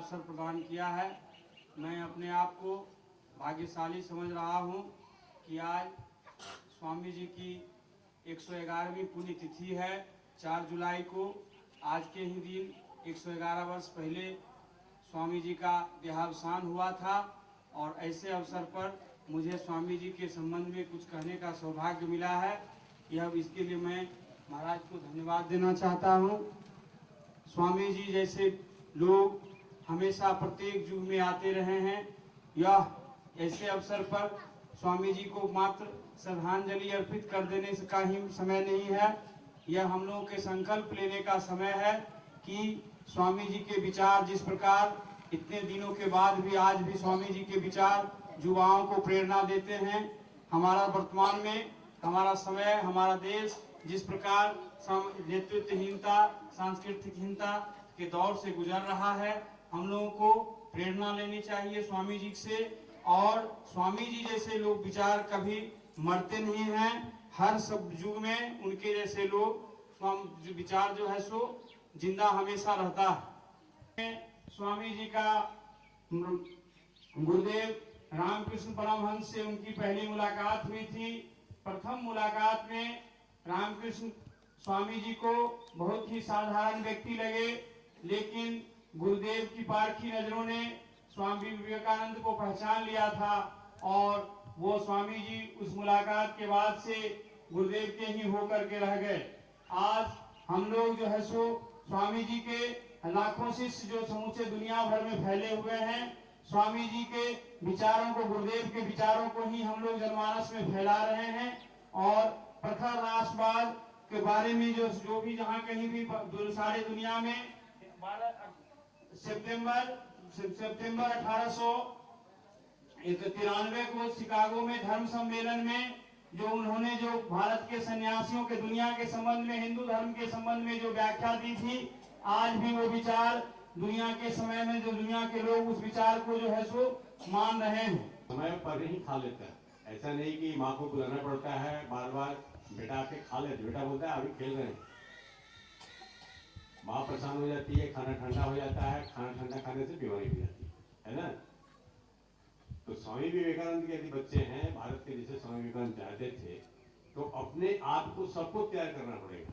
अवसर प्रदान किया है। मैं अपने आप को भाग्यशाली समझ रहा हूँ कि आज स्वामी जी की 111वीं पुण्यतिथि है। 4 जुलाई को आज के ही दिन 111 वर्ष पहले स्वामी जी का देहावसान हुआ था और ऐसे अवसर पर मुझे स्वामी जी के संबंध में कुछ कहने का सौभाग्य मिला है। यह इसके लिए मैं महाराज को धन्यवाद देना चाहता हूँ। स्वामी जी जैसे लोग हमेशा प्रत्येक युग में आते रहे हैं। यह ऐसे अवसर पर स्वामी जी को मात्र श्रद्धांजलि अर्पित कर देने का ही समय नहीं है, यह हम लोगों के संकल्प लेने का समय है कि स्वामी जी के विचार जिस प्रकार इतने दिनों के बाद भी आज भी स्वामी जी के विचार युवाओं को प्रेरणा देते हैं। हमारा वर्तमान में हमारा समय, हमारा देश जिस प्रकार नेतृत्वहीनता, सांस्कृतिकहीनता के दौर से गुजर रहा है, हम लोगों को प्रेरणा लेनी चाहिए स्वामी जी से। और स्वामी जी जैसे लोग विचार कभी मरते नहीं हैं। हर सब युग में उनके जैसे लोग विचार जो है सो जिंदा हमेशा रहता है। स्वामी जी का गुरुदेव रामकृष्ण परमहंस से उनकी पहली मुलाकात हुई थी। प्रथम मुलाकात में रामकृष्ण स्वामी जी को बहुत ही साधारण व्यक्ति लगे, लेकिन गुरुदेव की पारखी नजरों ने स्वामी विवेकानंद को पहचान लिया था और वो स्वामी जी उस मुलाकात के बाद से गुरुदेव के ही होकर के रह गए। आज हम लोग जो है सो स्वामी जी के लाखों शिष्य जो समूचे दुनिया भर में फैले हुए हैं, स्वामी जी के विचारों को, गुरुदेव के विचारों को ही हम लोग जनमानस में फैला रहे हैं। और प्रखर राष्ट्रवाद के बारे में जो भी जहाँ कहीं भी सारे दुनिया में सितंबर 1893 को शिकागो में धर्म सम्मेलन में जो उन्होंने जो भारत के सन्यासियों के दुनिया के संबंध में, हिंदू धर्म के संबंध में जो व्याख्या दी थी, आज भी वो विचार दुनिया के समय में जो दुनिया के लोग उस विचार को जो है सो मान रहे हैं। समय पर ही खा लेता है, ऐसा नहीं कि माँ को बुलाना पड़ता है बार बार, बेटा आके खा लेते, बेटा बोलता है अभी खेल रहे हैं। माँ परेशान हो जाती है, खाना ठंडा हो जाता है, खाना ठंडा खाने से बीमारी हो जाती है ना। तो स्वामी विवेकानंद के यदि बच्चे हैं, भारत के जैसे स्वामी विवेकानंद चाहते थे, तो अपने आप को सबको तैयार करना पड़ेगा।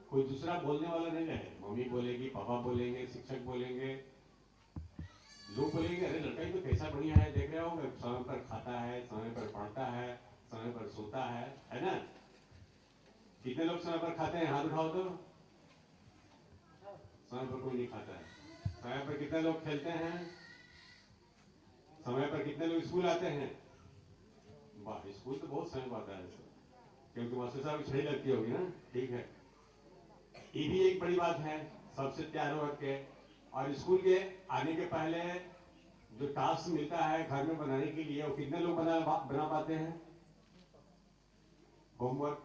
कोई दूसरा बोलने वाला नहीं रहे। मम्मी बोलेगी, पापा बोलेंगे, शिक्षक बोलेंगे, लोग बोलेंगे अरे लड़का ही तो कैसा बढ़िया है, देख रहे हो समय पर खाता है, समय पर पढ़ता है, समय पर सोता है ना। कितने लोग समय पर खाते हैं, हाथ उठाओ तो। समय पर कोई नहीं खाता है। समय पर कितने लोग खेलते हैं, समय पर कितने लोग स्कूल आते हैं। वाह, स्कूल तो बहुत समय आता है, क्योंकि मास्टर साहब छड़ी लगती होगी ना। ठीक है, ये भी एक बड़ी बात है, सबसे तैयार हो के। और स्कूल के आने के पहले जो टास्क मिलता है घर में बनाने के लिए, वो कितने लोग बना पाते हैं। होमवर्क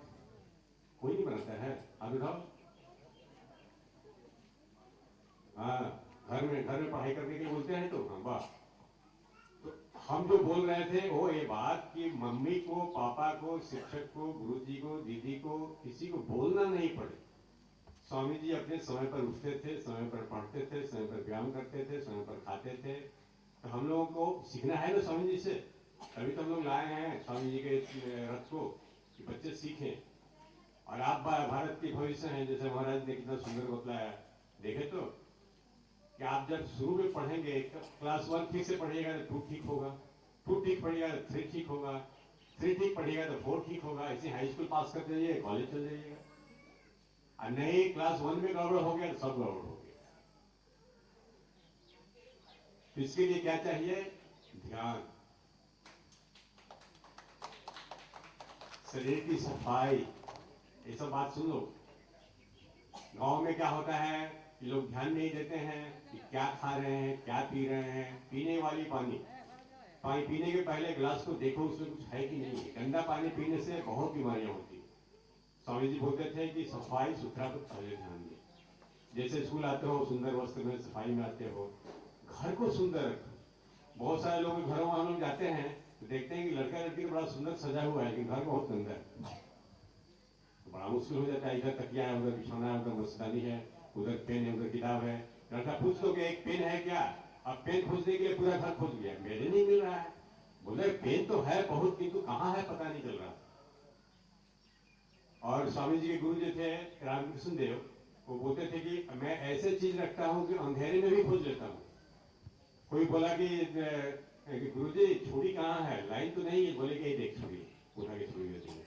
कोई नहीं बनाता है, अब बताओ। हाँ, घर में पढ़ाई करने के बोलते हैं तो हम वाह। तो हम जो बोल रहे थे वो ये बात कि मम्मी को, पापा को, शिक्षक को, गुरुजी को, दीदी को, किसी को बोलना नहीं पड़े। स्वामी जी अपने समय पर उठते थे, समय पर पढ़ते थे, समय पर व्यायाम करते थे, समय पर खाते थे। तो हम लोगों को सीखना है ना स्वामी जी से। तभी तो हम लोग लाए हैं स्वामी जी के रथ को कि बच्चे सीखें। और आप भारत के भविष्य हैं, जैसे महाराज ने कितना सुंदर बतलाया। देखे तो कि आप जब शुरू में पढ़ेंगे, क्लास 1 ठीक से पढ़िएगा तो 2 ठीक होगा, 2 ठीक पढ़िएगा तो 3 ठीक होगा, 3 ठीक पढ़िएगा तो 4 ठीक होगा। ऐसे हाई स्कूल पास करते जाइए, कॉलेज चल जाइएगा। और नहीं, क्लास 1 में गड़बड़ हो गया तो सब गड़बड़ हो गया। तो इसके लिए क्या चाहिए? ध्यान, शरीर की सफाई, ये सब बात सुन लो। गांव में क्या होता है कि लोग ध्यान नहीं देते हैं कि क्या खा रहे हैं, क्या पी रहे हैं। पीने वाली पानी पीने के पहले गिलास को देखो उसमें कुछ है कि नहीं। गंदा पानी पीने से बहुत बीमारियां होती है। स्वामी जी बोलते थे कि सफाई सुथरा पर पहले ध्यान दें। जैसे स्कूल आते हो सुंदर वस्त्र में, सफाई में आते हो, घर को सुंदर रखो। बहुत सारे लोग घरों में हम लोग जाते हैं तो देखते हैं कि लड़का लड़की बड़ा सुंदर सजा हुआ है, लेकिन घर बहुत गंदा है। तो बड़ा मुश्किल हो जाता है। इधर तकिया है, उधर बिछौना है, उधर मस्तानी है, उधर पेन है, उधर किताब है। लड़का पूछ लो कि एक पेन है क्या, अब पेन खोजने के लिए पूरा घर खोज गया, मेरे नहीं मिल रहा है। बोले पेन तो है बहुत, किंतु कहाँ है पता नहीं चल रहा। और स्वामी जी के गुरु जो थे रामकृष्ण देव, वो बोलते थे कि मैं ऐसे चीज रखता हूँ कि अंधेरे में भी खोज लेता हूँ। कोई बोला कि गुरुजी छुरी कहाँ है, लाइन तो नहीं है, बोले कि ये देख छुरी, उठा के छुरी देते हैं।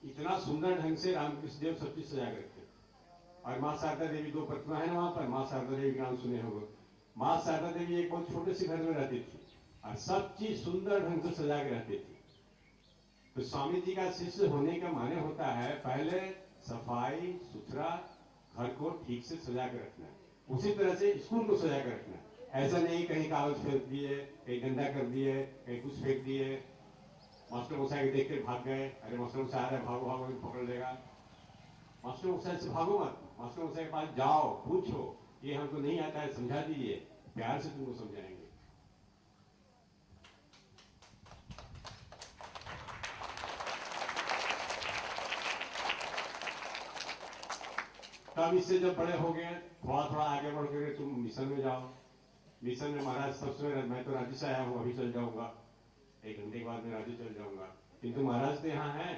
इतना सुंदर ढंग से रामकृष्ण देव सब चीज सजा के रखते। और माँ शारदा देवी 2 प्रतिमा है ना वहां पर, माँ शारदा देवी का नाम सुने होंगे। माँ शारदा देवी एक बहुत छोटे से घर में रहती थी और सब चीज सुंदर ढंग से सजा के रहती थी। तो स्वामी जी का शिष्य होने का माने होता है पहले सफाई सुथरा घर को ठीक से सजा के रखना, उसी तरह से स्कूल को सजा के रखना। ऐसा नहीं कहीं कागज फेंक दिए, कहीं गंदा कर दिए, कहीं कुछ फेंक दिए, मास्टर मौसा के देख के भाग गए, अरे मास्टर मौसा आ रहा है, भागो भागो पकड़ लेगा। मास्टर मौसा से भागो मत, मास्टर मौसा के पास जाओ, पूछो, ये हमको नहीं आता है, समझा दीजिए, प्यार से तुमको समझाएंगे। तब इससे जब बड़े हो गए, थोड़ा थोड़ा आगे बढ़ गए, तुम मिशन में जाओ। मिशन में महाराज सबसे, मैं तो राज्य से आया हूँ, अभी चल जाऊंगा, 1 घंटे के बाद मैं राज्य चल जाऊंगा, किंतु महाराज तो यहाँ हैं।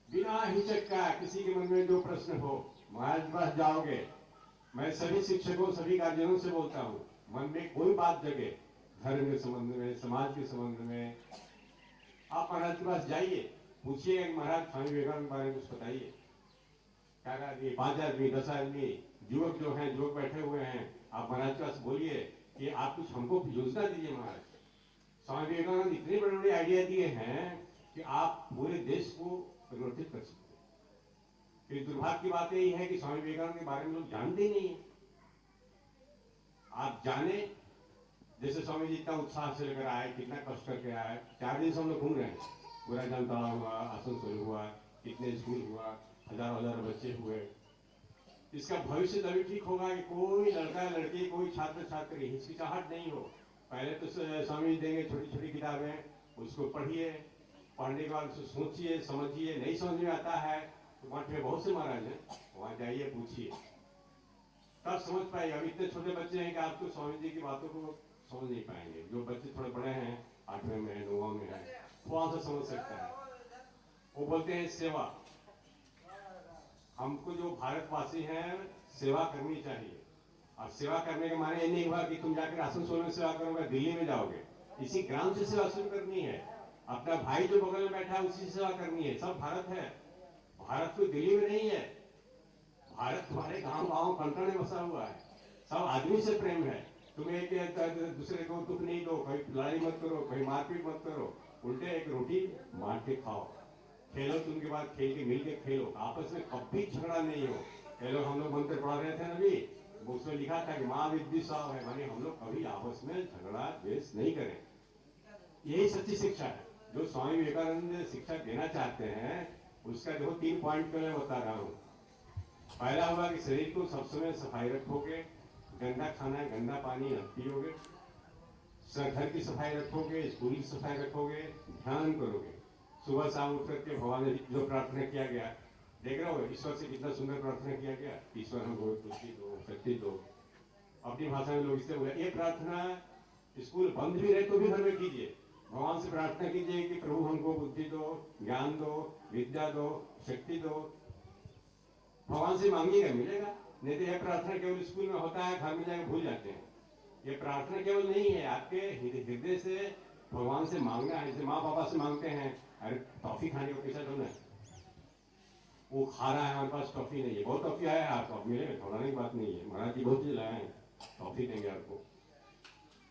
बिना हिचक का किसी के मन में जो प्रश्न हो, महाराज के पास जाओगे। मैं सभी शिक्षकों, सभी गार्जियनों से बोलता हूँ, मन में कोई बात जगे, धर्म के संबंध में, समाज के संबंध में, आप महाराज के पास जाइए, पूछिए महाराज स्वामी विवेकानंद के बारे में कुछ बताइए। क्या आदमी, 5 आदमी, 10 आदमी, युवक जो हैं, युवक बैठे हुए हैं, आप महाराज के पास बोलिए कि आप कुछ हमको योजना दीजिए। महाराज स्वामी विवेकानंद इतने बड़े बड़े आइडिया दिए हैं कि आप पूरे देश को परिवर्तित कर सकते हैं। फिर दुर्भाग्य की बात यही है कि स्वामी विवेकानंद के बारे में लोग जानते ही नहीं है। आप जाने, जैसे स्वामी जी इतना उत्साह से लेकर आए, कितना कष्ट करके आए, 4 दिन से हम लोग घूम रहे हैं, पूरा जामताड़ा हुआ, आसनसोल हुआ, कितने स्कूल हुआ, हजार बच्चे हुए। इसका भविष्य तभी ठीक होगा कि कोई लड़का लड़की, कोई छात्र छात्री हिचकिचाहट नहीं हो। पहले तो स्वामी जी देंगे छोटी छोटी किताबें, उसको पढ़िए, पढ़ने के बाद उसको सोचिए, समझिए, नहीं समझ में आता है तो मठ में बहुत से महाराज हैं, वहां जाइए, पूछिए, तब समझ पाएगा। अभी इतने छोटे बच्चे हैं कि आपको स्वामी जी की बातों को समझ नहीं पाएंगे। जो बच्चे थोड़े बड़े हैं, 8वें में, 9वें में है, थोड़ा सा समझ सकता है। वो बोलते हैं सेवा, हमको जो भारतवासी हैं सेवा करनी चाहिए। और सेवा करने के माने ये नहीं हुआ कि तुम जाकर आसनसोल में सेवा करोगे, दिल्ली में जाओगे, इसी ग्राम से सेवा शुरू करनी है। अपना भाई जो बगल में बैठा है उसी से सेवा करनी है। सब भारत है, भारत कोई दिल्ली में नहीं है, भारत तुम्हारे गांव गांव कंकड़ में बसा हुआ है। सब आदमी से प्रेम है। तुम एक दूसरे को दुख नहीं दो, कहीं लड़ाई मत करो, कहीं मारपीट मत करो, उल्टे एक रोटी बांट के खाओ, खेलो, तुम के बाद खेल के मिल के खेलो, आपस में कभी झगड़ा नहीं हो। ये लोग, हम लोग मंत्र पढ़ा रहे थे अभी, उसमें लिखा था कि माँ विद्विषाव है, माने हम लोग कभी आपस में झगड़ा द्वेष नहीं करें। यही सच्ची शिक्षा है जो स्वामी विवेकानंद शिक्षा देना चाहते हैं। उसका देखो 3 पॉइंट मैं बता रहा हूँ। पहला हुआ कि शरीर को सब समय सफाई रखोगे, गंदा खाना गंदा पानी पियोगे, घर की सफाई रखोगे, स्कूल की सफाई रखोगे, ध्यान करोगे। सुबह शाम उठ करके भगवान ने जो प्रार्थना किया गया, देख रहे हो ईश्वर से कितना सुंदर प्रार्थना किया गया, ईश्वर हमको बुद्धि दो, शक्ति दो। अपनी भाषा में लोग इससे बोले, ये प्रार्थना स्कूल बंद भी रहे तो भी घर में कीजिए। भगवान से प्रार्थना कीजिए कि प्रभु हमको बुद्धि दो, ज्ञान दो, विद्या दो, शक्ति दो। भगवान से मांगिएगा मिलेगा। नहीं तो यह प्रार्थना केवल स्कूल में होता है, घर में जाकर भूल जाते हैं। ये प्रार्थना केवल नहीं है, आपके हृदय से भगवान से मांगना है। जैसे माँ बाबा से मांगते हैं, अरे टॉफी खाने को पैसा दो ना, वो खा रहा है, हमारे पास टॉफी नहीं है, बहुत टॉफी आया है आपको, मिलेगा, थोड़ा बात नहीं है, महाराज जी बहुत चीज लाए हैं, टॉफी देंगे आपको।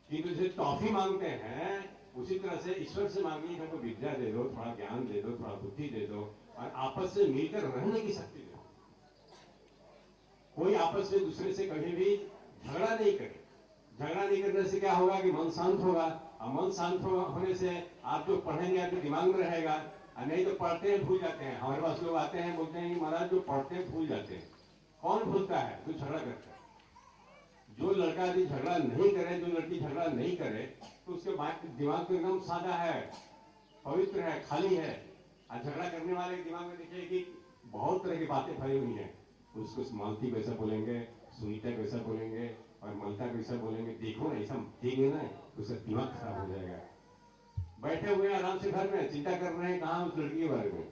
किंतु जैसे टॉफी मांगते हैं उसी तरह से ईश्वर से मांगिए, हमको विद्या दे दो, थोड़ा ज्ञान दे दो, थोड़ा बुद्धि दे दो, और आपस में मिलकर रहने की शक्ति दे दो। कोई आपस में दूसरे से कभी भी झगड़ा नहीं करे। झगड़ा नहीं करने से क्या होगा कि मन शांत होगा, और मन शांत होने से आप जो पढ़ेंगे आपके दिमाग में रहेगा, और नहीं तो पढ़ते हैं भूल जाते हैं। हमारे पास लोग आते हैं बोलते हैं कि महाराज जो पढ़ते हैं भूल जाते हैं। कौन भूलता है? तो झगड़ा करता है। जो लड़का यदि झगड़ा नहीं करे, जो लड़की झगड़ा नहीं करे, तो उसके दिमाग तो एकदम सादा है, पवित्र है, खाली है। और झगड़ा करने वाले के दिमाग में देखिए कि बहुत तरह की बातें भरी हुई हैं। उसको मालती कैसा बोलेंगे, सुनीता कैसा बोलेंगे, और ममता को ऐसा बोलेंगे देखो ना ऐसा देंगे ना तो उसका दिमाग खराब हो जाएगा। बैठे हुए आराम से घर में चिंता कर रहे हैं कहाँ उस लड़की के बारे में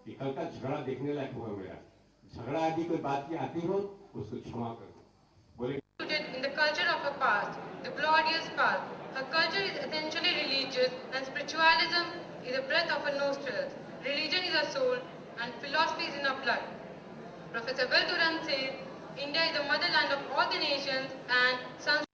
कि कल का झगड़ा देखने लायक होगा मेरा। झगड़ा आदि कोई बात की आती हो उसको क्षमा कर दो। बोले In the culture of her past, the glorious past, her culture is essentially religious and spiritualism is the breath of her nostrils. Religion is her soul and philosophy is in her blood. Professor Velduran says, India is the motherland of all the nations and Sanskrit.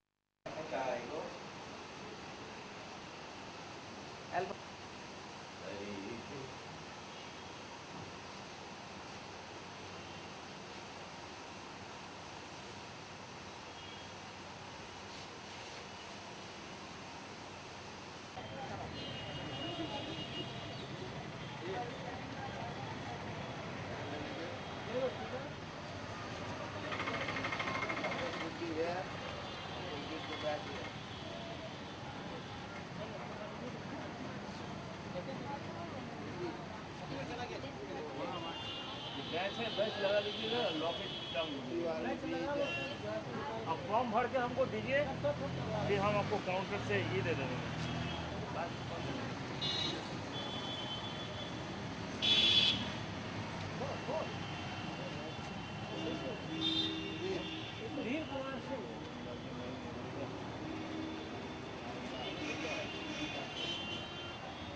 अब form भर के हमको दीजिए, फिर हम आपको counter से ये दे देंगे।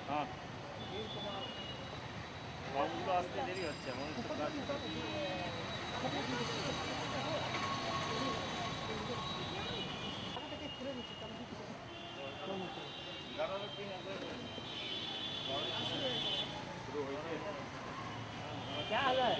हाँ বাবুগুলো আসতে দেরি হচ্ছে আমার একটু কাজ क्या हाल है?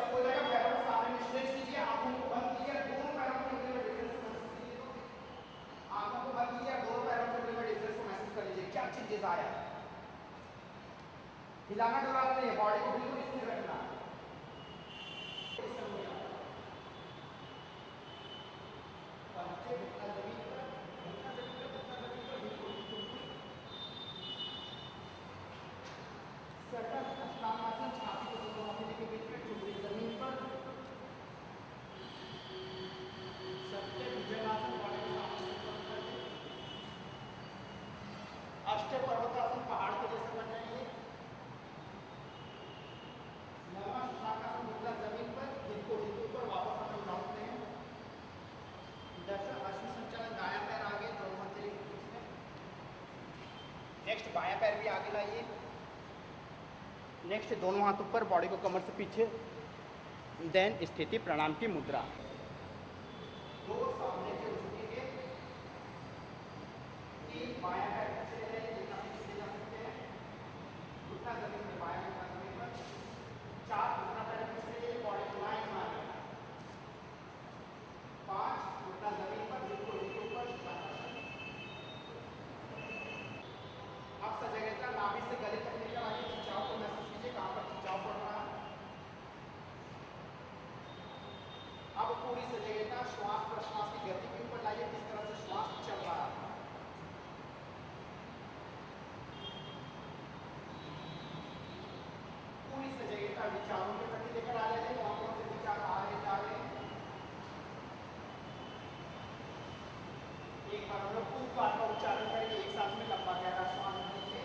स्लो हो जाएगा। पैरों को सामने स्ट्रेच कीजिए, आंखों को बंद कीजिए, दोनों पैरों के मिडल में डिफरेंस को महसूस कीजिए। आंखों को बंद कीजिए, दोनों पैरों के मिडल में डिफरेंस को महसूस कर लीजिए। क्या चेंजेस आया? हिलाना डुलाना नहीं है, बॉडी को बिल्कुल स्थिर रखना। अष्टपर्वतासन पहाड़ के जैसे बन जाएंगे। नमः मुद्रा जमीन पर, हिंदू पर वापस हम लोग लौटते हैं। दर्शन अश्व संचालन, दायां पैर आगे, दोनों हथेली के बीच में। नेक्स्ट बायां पैर भी आगे लाइए। नेक्स्ट दोनों हाथ ऊपर, बॉडी को कमर से पीछे। देन स्थिति प्रणाम की मुद्रा। दो सामने के झुकेंगे, तीन बायां पैर पीछे ले जाइए, जितना पीछे ले जा सकते हैं उतना जमीन में, बायां पैर जमीन पर। चार उतना पैर पीछे ले जाइए, बॉडी को लाइन मारना। पांच उतना जमीन पर, बिल्कुल ऊपर। अब सजगता नाभि से गले तक लेकर आइए, खिंचाव को महसूस कीजिए, कहां पर खिंचाव पड़ रहा है। अब पूरी सजगता श्वास प्रश्वास की गति के ऊपर लाइए, किस तरह से श्वास चल रहा है। पूरी सजगता विचारों के प्रति लेकर आ जाइए, कौन कौन से विचार आ रहे जा रहे हैं। एक बार हम लोग खूब बार का उच्चारण करेंगे, एक साथ में लंबा गहरा श्वास लीजिए।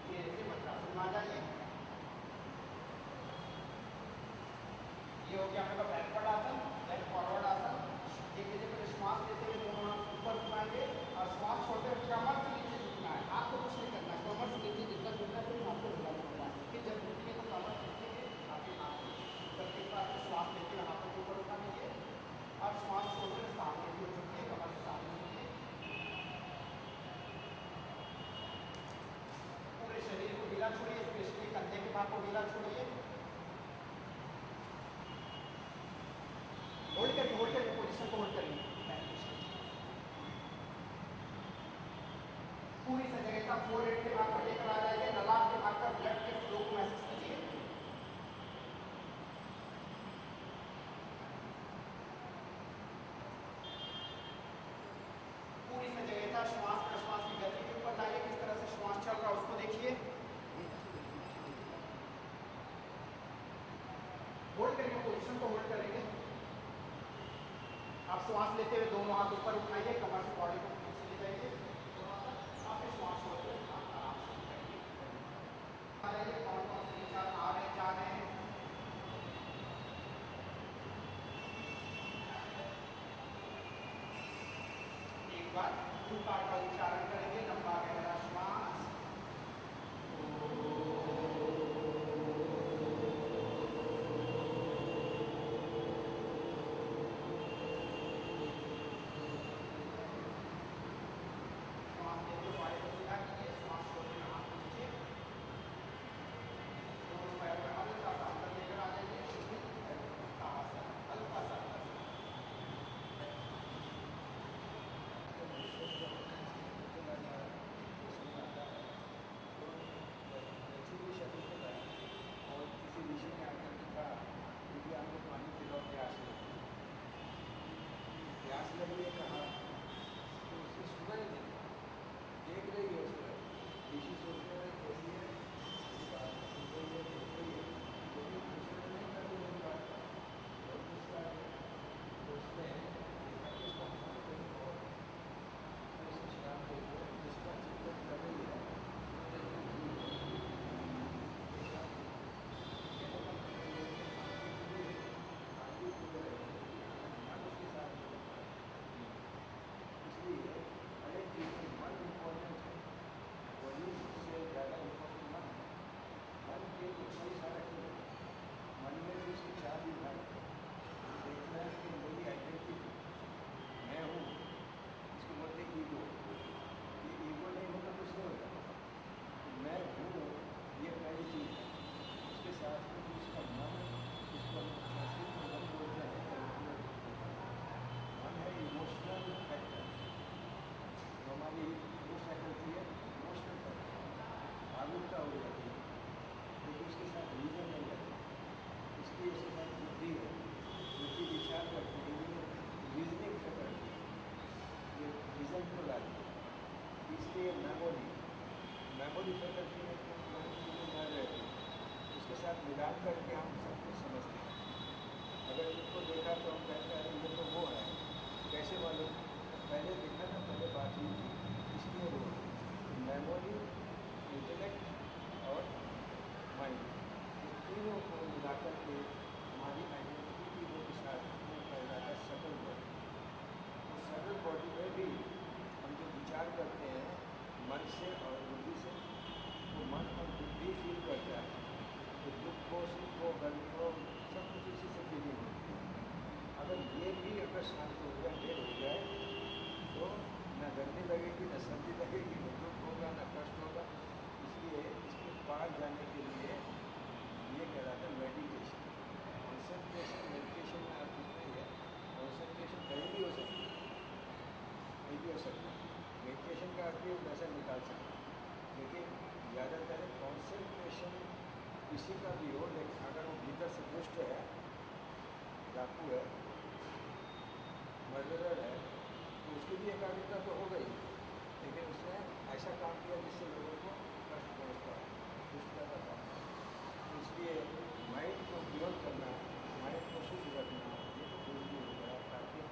धीरे से वज्रासन में आ जाइए। ये हो गया हम लोग का बैकवर्ड आसन, देन फॉरवर्ड आसन। एक जगह श्वास लेते हुए दोनों हाथ ऊपर उठाएंगे और श्वास छोड़ते हुए कमर से नीचे झुकना है। आपको कुछ नहीं करना है, कमर से नीचे जितना झुकना है फिर आपको हिलाना होगा। फिर जब झुकेंगे तो कमर से झुकेंगे, आपके हाथ प्रत्येक बार श्वास लेते हुए हाथों को ऊपर उठा लीजिए और श्वास छोड़ते हुए सामने की ओर झुकिए, कमर से सामने झुकिए। पूरे शरीर को ढीला छोड़िए, स्पेशली कंधे के भाग को ढीला छोड़िए। होल्ड करिए, पोजीशन को होल्ड करिए। पूरी सजगता फोरहेड के भाग पर लेकर आ जाइए, ललाट के भाग पर ब्लड के फ्लो को महसूस कीजिए। पूरी सजगता श्वास प्रश्वास की गति के ऊपर लाइए, किस तरह से श्वास चल रहा है उसको देखिए। होल्ड करिए, पोजीशन को होल्ड करेंगे। आप श्वास लेते हुए दोनों हाथ ऊपर उठाइए, कमर से बॉडी को पीछे ले जाइए, आप श्वास छोड़ते हुए आराम से करिए। कौन कौन से विचार आ रहे जा रहे हैं। एक बार ऊपर का उच्चारण करेंगे, लंबा गहरा श्वास। खुद फैकल्टी में कर रहे थे, उसके साथ मिलान करके हम सब कुछ समझते हैं। अगर इनको देखा तो हम कहते हैं ये तो वो है, कैसे मालूम? पहले देखा था, पहले बात हुई थी, इसलिए वो मेमोरी, इंटेलेक्ट और माइंड, इन तीनों को मिलाकर के हमारी आइडेंटिटी की वो साथ में कहलाता है सबल बॉडी। तो सबल बॉडी में भी हम जो विचार करते हैं मन से और बुद्धि से, वो मन और बुद्धि फील करता है, तो दुख हो, सुख हो, गर्मी हो, सब कुछ इसी से फीलिंग होती है। अगर ये भी अगर शांत हो जाए, ढेर हो जाए, तो न गर्मी लगेगी, न सर्दी लगेगी, न दुख होगा, न कष्ट होगा। इसलिए इसके पार जाने के लिए ये कहलाता है मेडिटेशन। कॉन्सेंट्रेशन मेडिटेशन में अर्थ नहीं है, कॉन्सेंट्रेशन कहीं भी हो सकती है, कहीं भी हो सकता है। मेडिटेशन का अर्थ भी वैसा निकाल सकते हैं, लेकिन ज़्यादातर कॉन्सेंट्रेशन किसी का भी हो, लेकिन अगर वो भीतर से दुष्ट है, डाकू है, मर्डरर है, तो उसकी भी एकाग्रता तो हो गई, लेकिन उसने ऐसा काम किया जिससे लोगों को कष्ट पहुँचता है, दुष्टता का काम। तो इसलिए माइंड को प्योर करना, माइंड को शुद्ध रखना, ये तो जरूरी होगा ताकि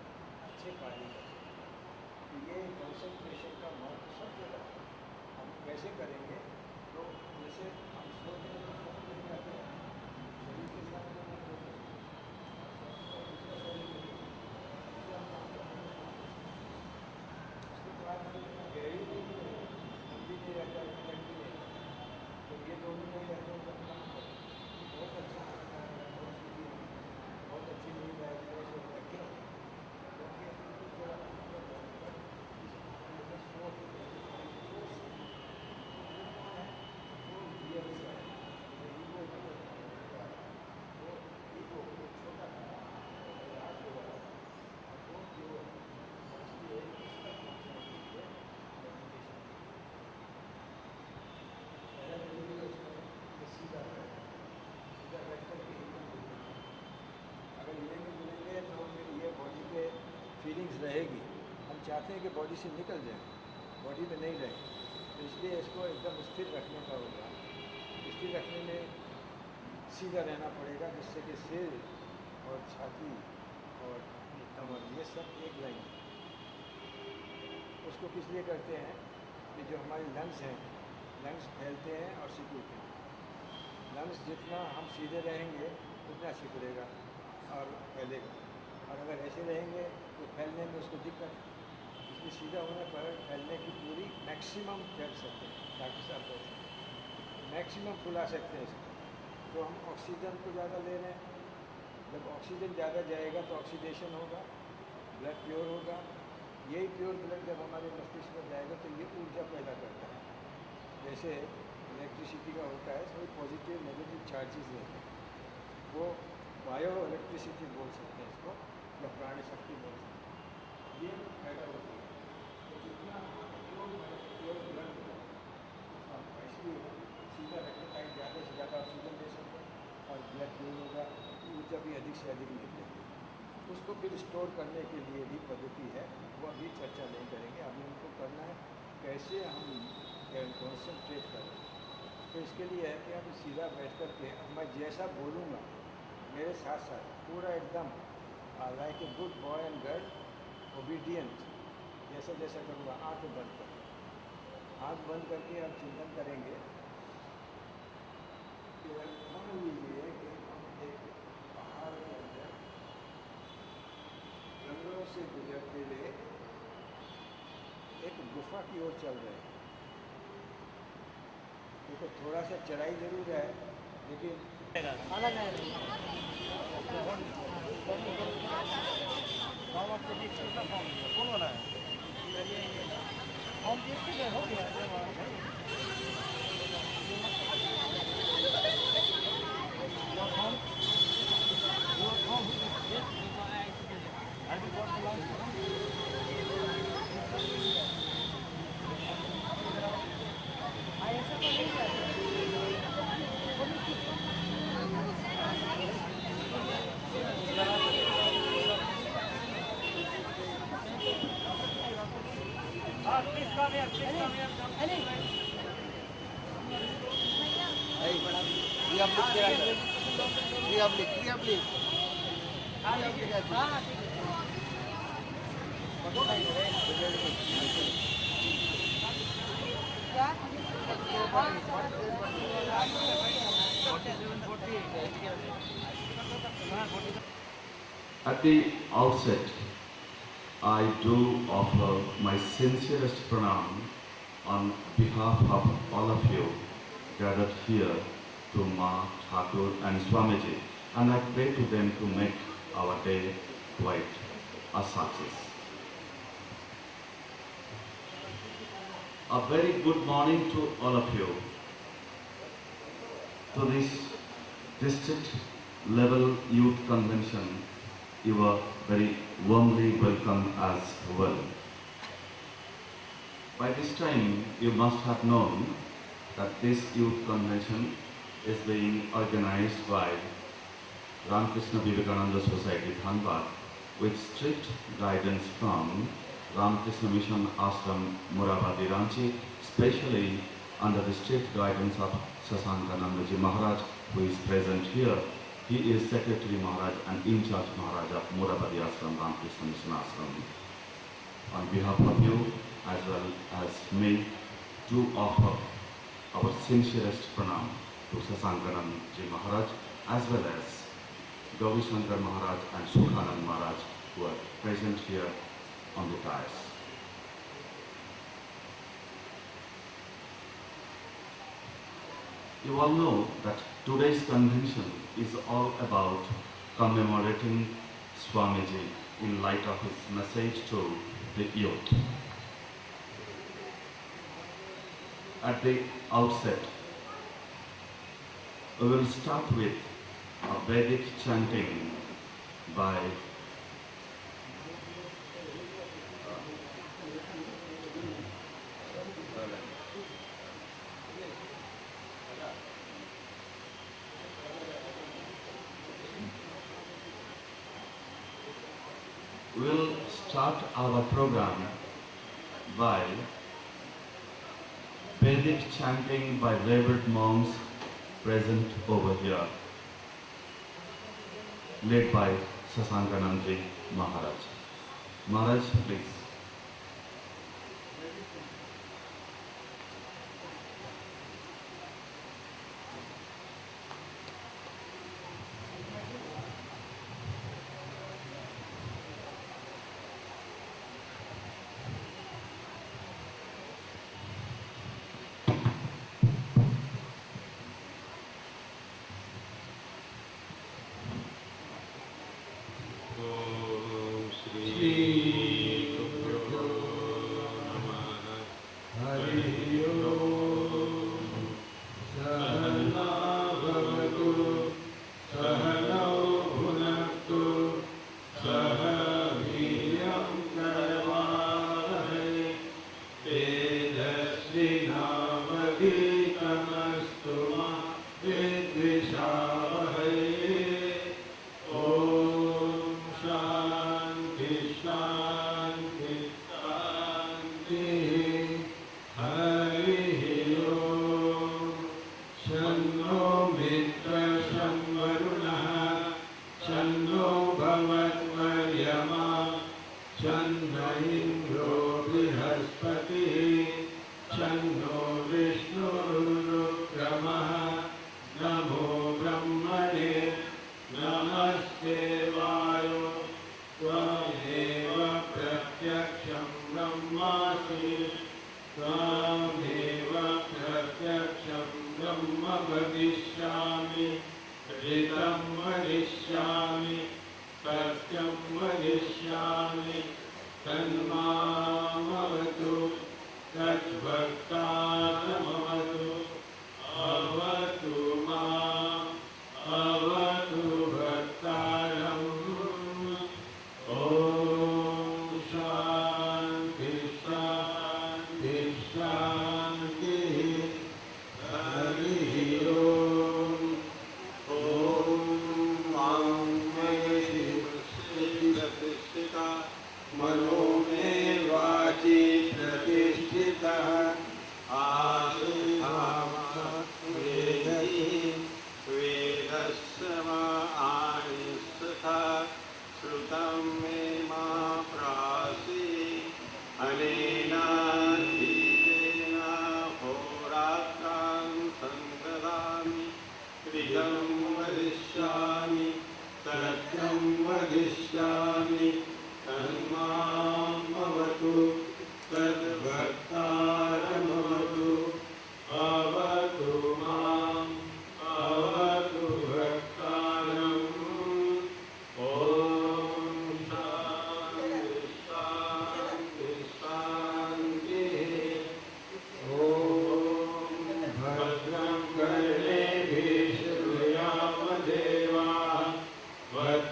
अच्छे कार्य कर सकें। तो ये कॉन्सेंट्रेशन का महत्व सब जगह है। हम कैसे करेंगे? तो जैसे हम सोते हैं तो फोन नहीं करते हैं, शरीर के साथ गहरी नींद में हम भी नहीं रहता, इंटेलेक्ट भी नहीं रहता, तो ये दोनों नहीं रहते हैं तो काम करें। बहुत अच्छा लगता है, बहुत सीधी, बहुत अच्छी नींद है, फ्रेश हो गया। क्यों? क्योंकि थोड़ा फीलिंग्स रहेगी। हम चाहते हैं कि बॉडी से निकल जाए, बॉडी में नहीं रहे, तो इसलिए इसको एकदम स्थिर रखने का होगा। स्थिर रखने में सीधा रहना पड़ेगा, जिससे कि सिर और छाती और कमर ये सब एक लाइन। उसको किस लिए करते हैं कि जो हमारे लंग्स हैं, लंग्स फैलते हैं और सिकुड़ते हैं। लंग्स जितना हम सीधे रहेंगे उतना सिकुड़ेगा और फैलेगा, और अगर ऐसे रहेंगे तो फैलने में उसको दिक्कत। इसलिए सीधा होने पर फैलने की पूरी मैक्सिमम फैल सकते हैं, डॉक्टर साहब कहते हैं मैक्सिमम फुला सकते हैं इसको। तो हम ऑक्सीजन को ज़्यादा ले रहे हैं, जब ऑक्सीजन ज़्यादा जाएगा तो ऑक्सीडेशन होगा, ब्लड प्योर होगा। यही प्योर ब्लड जब हमारे मस्तिष्क में जाएगा तो ये ऊर्जा पैदा करता है। जैसे इलेक्ट्रिसिटी का होता है, इसमें पॉजिटिव नेगेटिव चार्जेस रहते हैं, वो बायो इलेक्ट्रिसिटी बोल सकते हैं इसको, या प्राणी शक्ति बोल सकते हैं, ये पैदा होती है। तो जितना प्योर ब्लड इसलिए सीधा रखने का ज़्यादा से ज़्यादा ऑक्सीजन दे सकते हैं और ब्लड प्योर होगा, ऊर्जा भी अधिक से अधिक निकलेगी। उसको फिर स्टोर करने के लिए भी पद्धति है, वो अभी चर्चा नहीं करेंगे। अभी हमको करना है कैसे हम कॉन्सेंट्रेट करें। तो इसके लिए है कि हम सीधा बैठ कर के अब मैं जैसा बोलूँगा मेरे साथ साथ पूरा एकदम like a good boy and girl obedient जैसा जैसा करूँगा। आँख बंद कर, आँख बंद करके हम चिंतन करेंगे कि मान लीजिए कि हम एक पहाड़ के अंदर जंगलों से गुजरते हुए एक गुफा की ओर चल रहे हैं। देखो थोड़ा सा चढ़ाई जरूर है, लेकिन At the outset, I do offer my sincerest pranam on behalf of all of you gathered here to Ma, Thakur and Swamiji, and I pray to them to make our day quite a success. A very good morning to all of you. To this district level youth convention, you are very warmly welcome as well. By this time, you must have known that this youth convention is being organized by Ramakrishna Vivekananda Society, Dhanbad, with strict guidance from Ramakrishna Mission Ashram, Morabadi, Ranchi, especially under the strict guidance of Sasankanandaji Maharaj, who is present here. He is Secretary Maharaj and in charge Maharaj of Morabadi Ashram, Ramakrishna Mission Ashram. On behalf of you, as well as me, to offer our sincerest pranam to Sasankanandaji Maharaj, as well as Gauri Shankar Maharaj and Sukhanand Maharaj, who are present here on the dais. You all know that today's convention is all about commemorating Swamiji in light of his message to the youth. At the outset, we will start with a Vedic chanting by we'll start our program by Vedic chanting by revered monks present over here, led by Sasankanandaji Maharaj. Maharaj, please. Avatu Bhattaram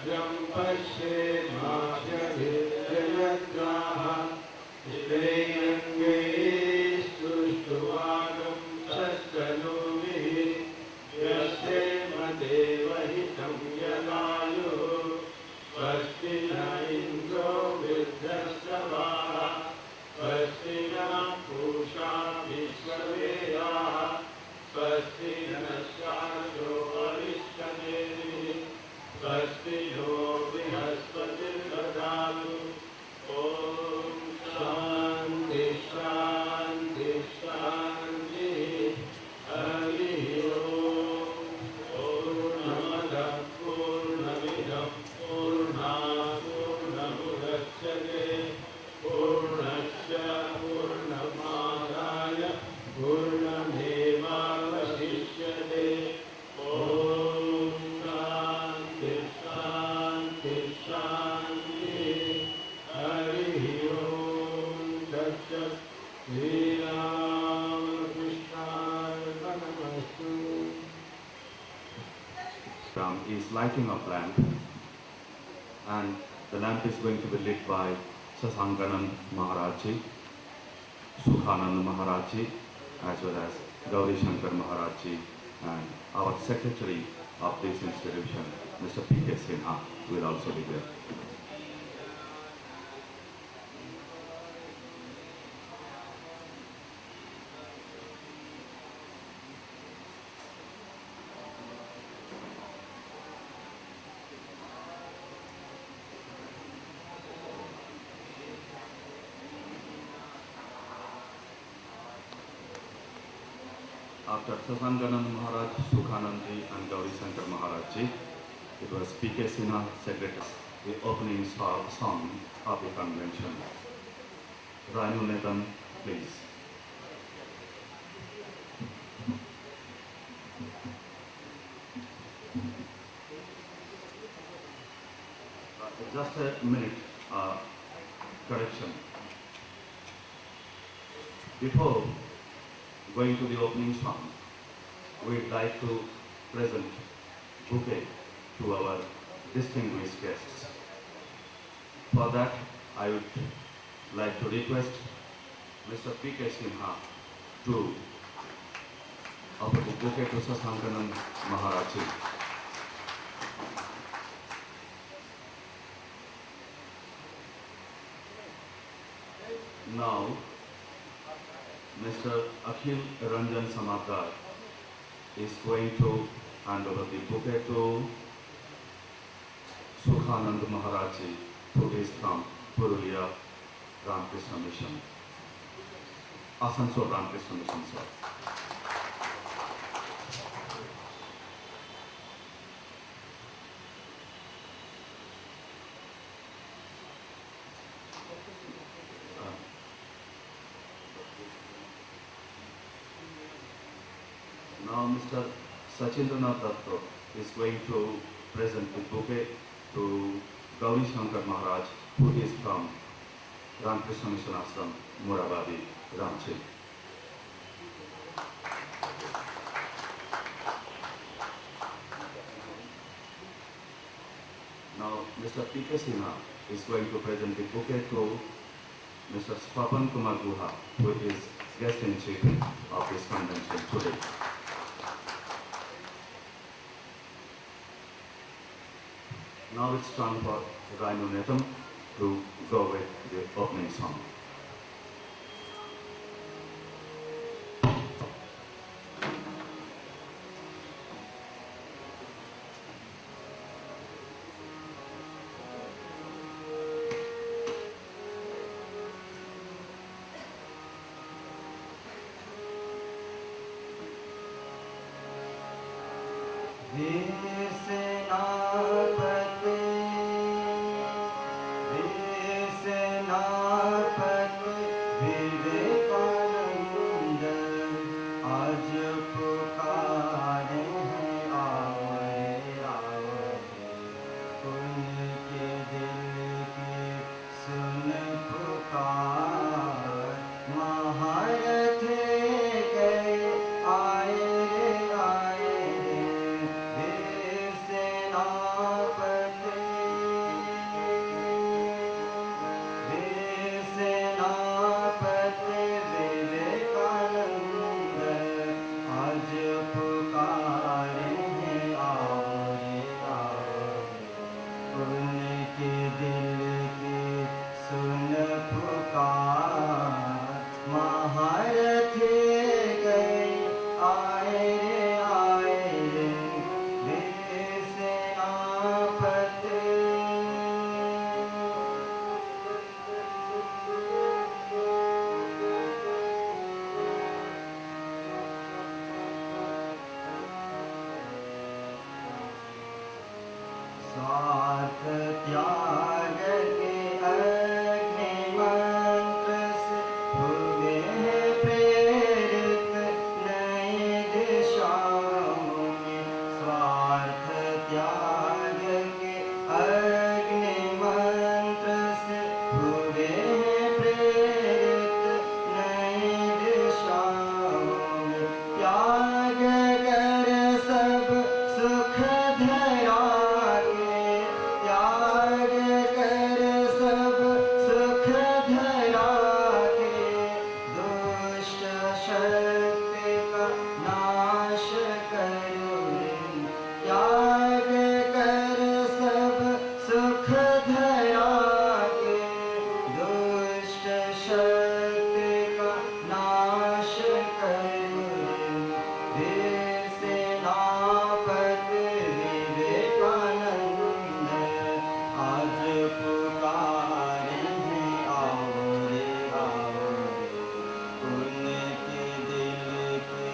भद्रं पश्येमाक्षभिर्यजत्राः स्त्रीरङ्गैः सुष्ठुवागं तस्तनूभिः यस्येम देवहितं यदायुः स्वस्ति न इन्द्रो वृद्धश्रवाः स्वस्ति नः पूषा विश्ववेदाः स्वस्ति नश्चार्यो अरिष्टनेमिः स्वस्ति no बृहस्पतिर्ददातु ॐ शान्ति शान्ति शान्तिः हरिः ॐ पूर्णमदः पूर्णमिदं पूर्णात् पूर्णमुदच्यते पूर्णस्य पूर्णमादाय पूर्णमेवावशिष्यते ॐ शान्ति शान्ति शान्तिः हरिः ॐ तत्सत् श्रीरामकृष्णार्पणमस्तु। Ram is lighting up lamp, and the lamp is going to be lit by Sasanganand Maharaj Ji, Sukhanand Maharaj Ji, as well as Gauri Shankar Maharaj Ji, and our secretary of this institution, Mr. P.K. Sinha, will also be there. After Sasanganand Maharaj, Sukhanand Ji and Gauri Shankar Maharaj Ji, it was P.K. Sinha, secretary, the opening song of the convention. Ranu Nathan, please. Just a minute, correction. Before going to the opening song, we'd like to present bouquet to our distinguished guests. For that, I would like to request Mr. P.K. Sinha to offer the bouquet to Sasanganand Maharaj Ji. Now, Mr. Akhil Ranjan Samadar is going to hand over the bouquet to Sukhanand Maharaj Ji, who is from Purulia Ramakrishna Mission, Asansol Ramakrishna Mission, sir. Now Mr. Sachindranath Datta is going to present the bouquet to Gauri Shankar Maharaj, who is from Ramakrishna Mission Ashram, Murabadi, Ranchi. Now Mr. P.K. Sinha is going to present the bouquet to Mr. Swapan Kumar Guha, who is guest in chief of this convention today. Now it's time for Ranu Nathan to go with the opening song. Senaapati स्वार्थ त्याग के अग्नि मंत्र से हुए हैं प्रेरित नई दिशाओं में। स्वार्थ त्याग के अग्नि मंत्र से हुए हैं प्रेरित नई दिशाओं में। त्याग कर सब सुख धरा के, त्याग कर सब सुख धरा के, दुष्ट शक्ति का नाश करोगे। त्याग कर सब सुख धरा के, दुष्ट शक्ति का नाश करोगे। वीर सेनापति विवेकानंद आज पुकारे हैं, आओ रे आओ रे। उनके दिल की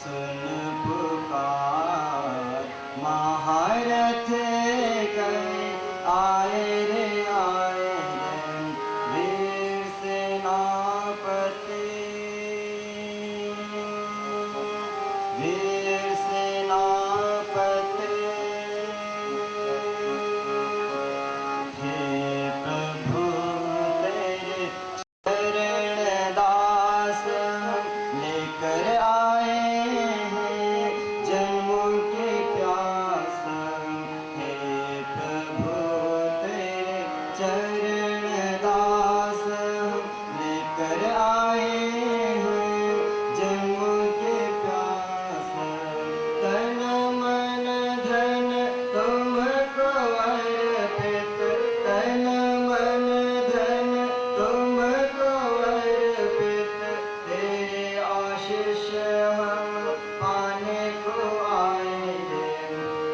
सुन पुकार, महारथ गए आए रे आए रे। वीर सेनापति, वीर सेनापति। हे प्रभु तेरे चरण दास लेकर आए हैं जन्मों की प्यास। हे प्रभु तेरे चरण दास लेकर आए हैं जन्मों की प्यास। तन मन धन तुमको अर्पित, तन मन धन तुमको अर्पित। तेरे आशीष हम पाने को आए हैं।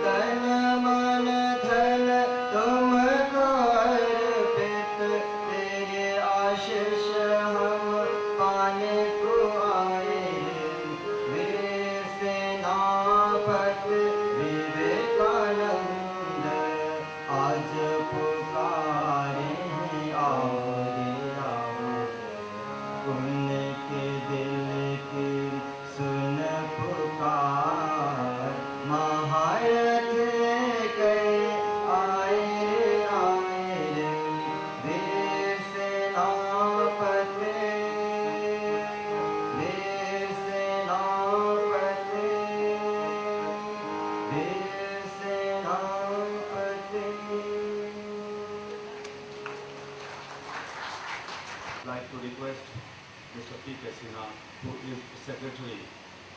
तन मन धन तुमको अर्पित, तेरे आशीष हम पाने को आए हैं। वीर सेनापति विवेकानंद आज पुकारे हैं, आओ रे आओ रे। उनके दिल की सुन पुकार, महारथ गए आए रे आए रे। वीर सेनापति, वीर सेनापति, वीर सेनापति। I'd like to request Mr. P. K. Sinha, who is Secretary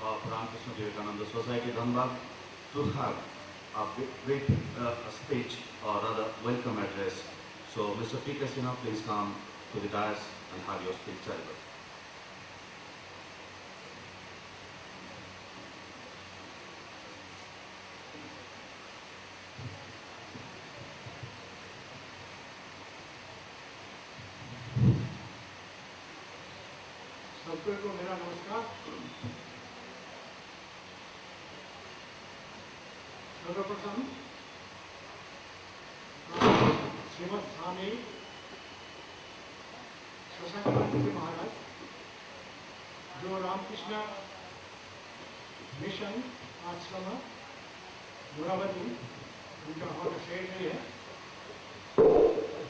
of Ramakrishna Vivekananda Society, Dhanbad, to have a brief speech or rather welcome address. So, Mr. P. K. Sinha, please come to the dais and have your speech delivered. सबको को मेरा नमस्कार। सर्वप्रथम श्रीमद स्वामी शशांकानंद जी महाराज, जो Ramakrishna mission आश्रम मुराबती उनका हमारा secretary है।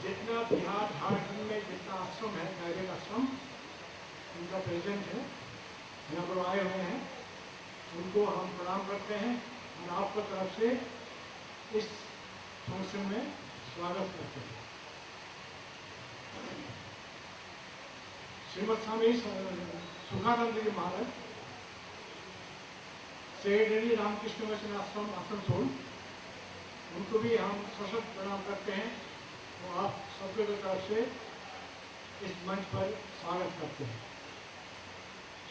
जितना बिहार झारखंड में जितना आश्रम है, डायरेक्ट आश्रम, उनका प्रेजेंट है, यहाँ पर आए हुए हैं। उनको हम प्रणाम करते हैं और आपकी तरफ से इस फंक्शन में स्वागत करते हैं। श्रीमद स्वामी सुखानंद जी महाराज, सेक्रेटरी रामकृष्ण मिशन आश्रम आसनसोल, उनको भी हम सशक्त प्रणाम करते हैं और आप सबके तरफ से इस मंच पर स्वागत करते हैं।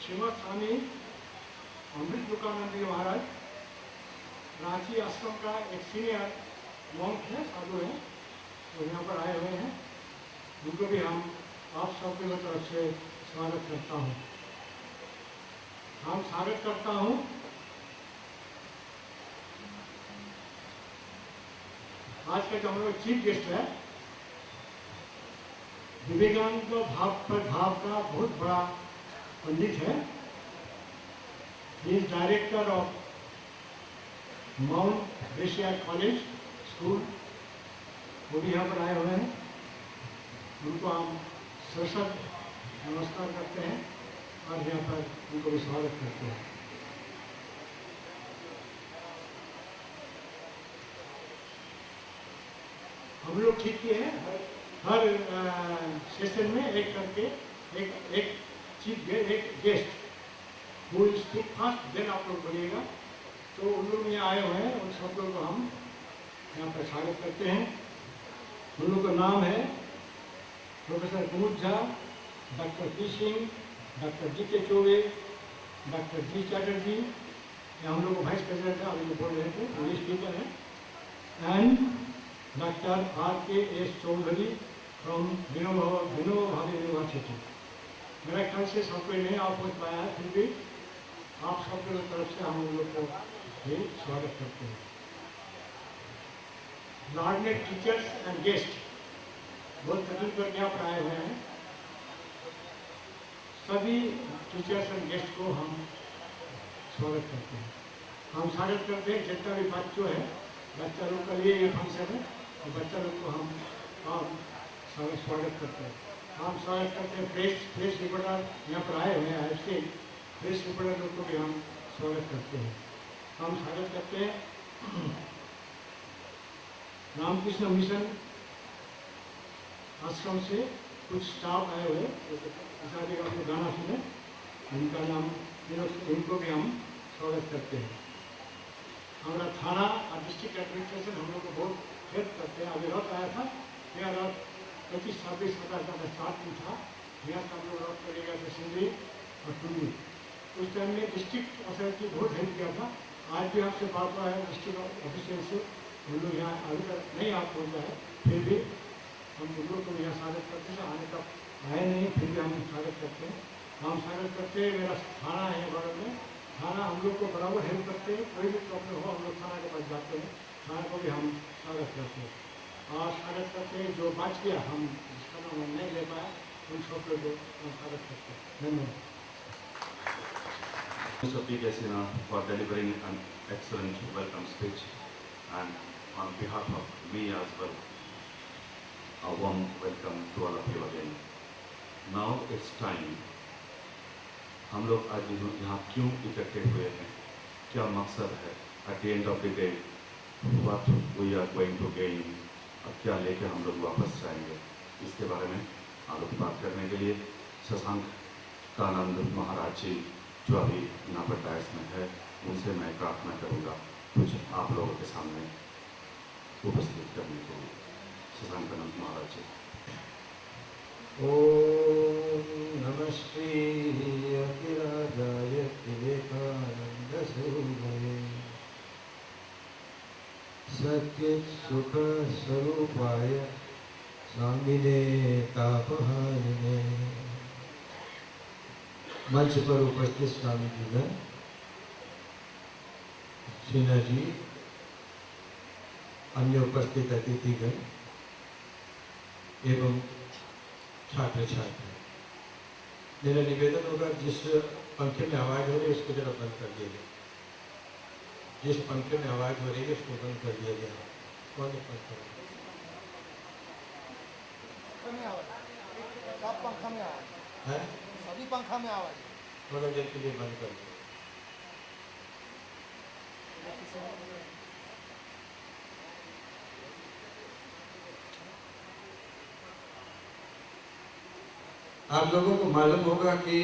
श्रीमद स्वामी अमृत विवेकानंद जी महाराज रांची आश्रम का एक सीनियर मॉन्क है, साधु है, वो यहाँ पर आए हुए हैं। उनको भी हम आप सबकी तरफ से स्वागत करता हूँ। हम स्वागत करता हूँ आज का जो हम लोग चीफ गेस्ट है, विवेकानंद भाव पर भाव का बहुत बड़ा पंडित है। He is director of Mount Glacier college school, वो भी यहाँ पर आए हुए हैं। उनको हम सशक्त नमस्कार करते हैं और यहाँ पर उनको भी स्वागत करते हैं। हम लोग ठीक किए हैं, हर सेशन में एक करके एक चीफ एक गेस्ट वो स्पीक फर्स्ट, देन आप लोग बोलिएगा। तो उन लोग यहाँ आए हुए हैं, उन सब लोग को हम यहाँ पर स्वागत करते हैं। उन लोग का नाम है professor Kumud Jha, doctor P Singh, doctor G K Choubey, doctor जी चैटर्जी, हम लोग वाइस प्रेसिडेंट है, अभी बोल रहे थे, इंग्लिश स्पीकर है, एंड डॉक्टर आर के S Chaudhary from Vinoba Bhave university. मेरा ख्याल से सब कोई नहीं आ पहुँच पाया है, फिर भी आप सब लोगों की तरफ से हम लोग को भी स्वागत करते हैं। लॉर्डनेट टीचर्स एंड गेस्ट बहुत तकलीफ करके आप आए हुए हैं। सभी टीचर्स एंड गेस्ट को हम स्वागत करते हैं। हम स्वागत करते हैं जितना भी बच्चों है, बच्चा लोग के लिए ये फंक्शन है और बच्चा लोग को हम स्वागत करते हैं। हम स्वागत करते हैं प्रेस रिपोर्टर यहाँ पर आए हुए हैं, ऐसे प्रेस रिपोर्टर लोग को भी हम स्वागत करते हैं। हम स्वागत करते हैं रामकृष्ण मिशन आश्रम से कुछ स्टाफ आए हुए, शादी का अपने गाना सुने, उनका नाम उनको भी हम स्वागत करते हैं। हमारा थाना और डिस्ट्रिक्ट एडमिनिस्ट्रेशन हम लोग को बहुत हेल्प करते हैं। अभी रात आया था, यहाँ रात 25-26-27 का स्टार्ट भी था, यहाँ से हम लोग रात चले गए थे सिंधी और टुंडी। उस टाइम में डिस्ट्रिक्ट अथॉरिटी बहुत हेल्प किया था। आज भी आपसे बात हुआ है डिस्ट्रिक्ट ऑफिसर से, हम लोग यहाँ अभी तक नहीं आ पहुँचा है, फिर भी हम उन लोग को यहाँ स्वागत करते हैं। आने तक आए नहीं, फिर भी हम स्वागत करते हैं। हम स्वागत करते हैं। मेरा थाना है बगल में, थाना हम लोग को बराबर हेल्प करते हैं। कोई भी प्रॉब्लम हो हम लोग थाना के पास जाते हैं, थाना को भी हम स्वागत करते हैं और स्वागत करते हैं। जो बच गया हम जिसका नाम हम नहीं ले पाया, उन सब लोग को हम स्वागत करते हैं। धन्यवाद। Mr. P.K. Sinha for delivering an excellent welcome speech, and on behalf of me as well, a warm welcome to all of you again. Now it's time. हम लोग आज यहाँ क्यों इकट्ठे हुए हैं, क्या मकसद है, at the end of the day, what we are going to gain, और क्या लेके हम लोग वापस जाएंगे, इसके बारे में आलोकपात करने के लिए शशांक कानंद महाराज जी जो अभी यहाँ पर डायस में है, उनसे मैं प्रार्थना करूँगा कुछ आप लोगों के सामने उपस्थित करने को। शशांक कानंद महाराज जी। ओम नमः श्री अखिलाजाय विवेकानंद सूरये सत्य सुख स्वरूपाय स्वामिने तापहारिणे। मंच पर उपस्थित स्वामी जीगण, सिन्हा जी, अन्य उपस्थित अतिथिगण एवं छात्र छात्रा, मेरा निवेदन होगा जिस पंखे में आवाज़ हो रही है उसको जरा बंद कर दिया जाए। जिस पंखे में आवाज़ हो रही है उसको बंद कर दिया जाए। कौन है पंखा? सब पंखा में आवाज है, सभी पंखा में आवाज थोड़ा देर के लिए बंद कर दो। आप लोगों को मालूम होगा कि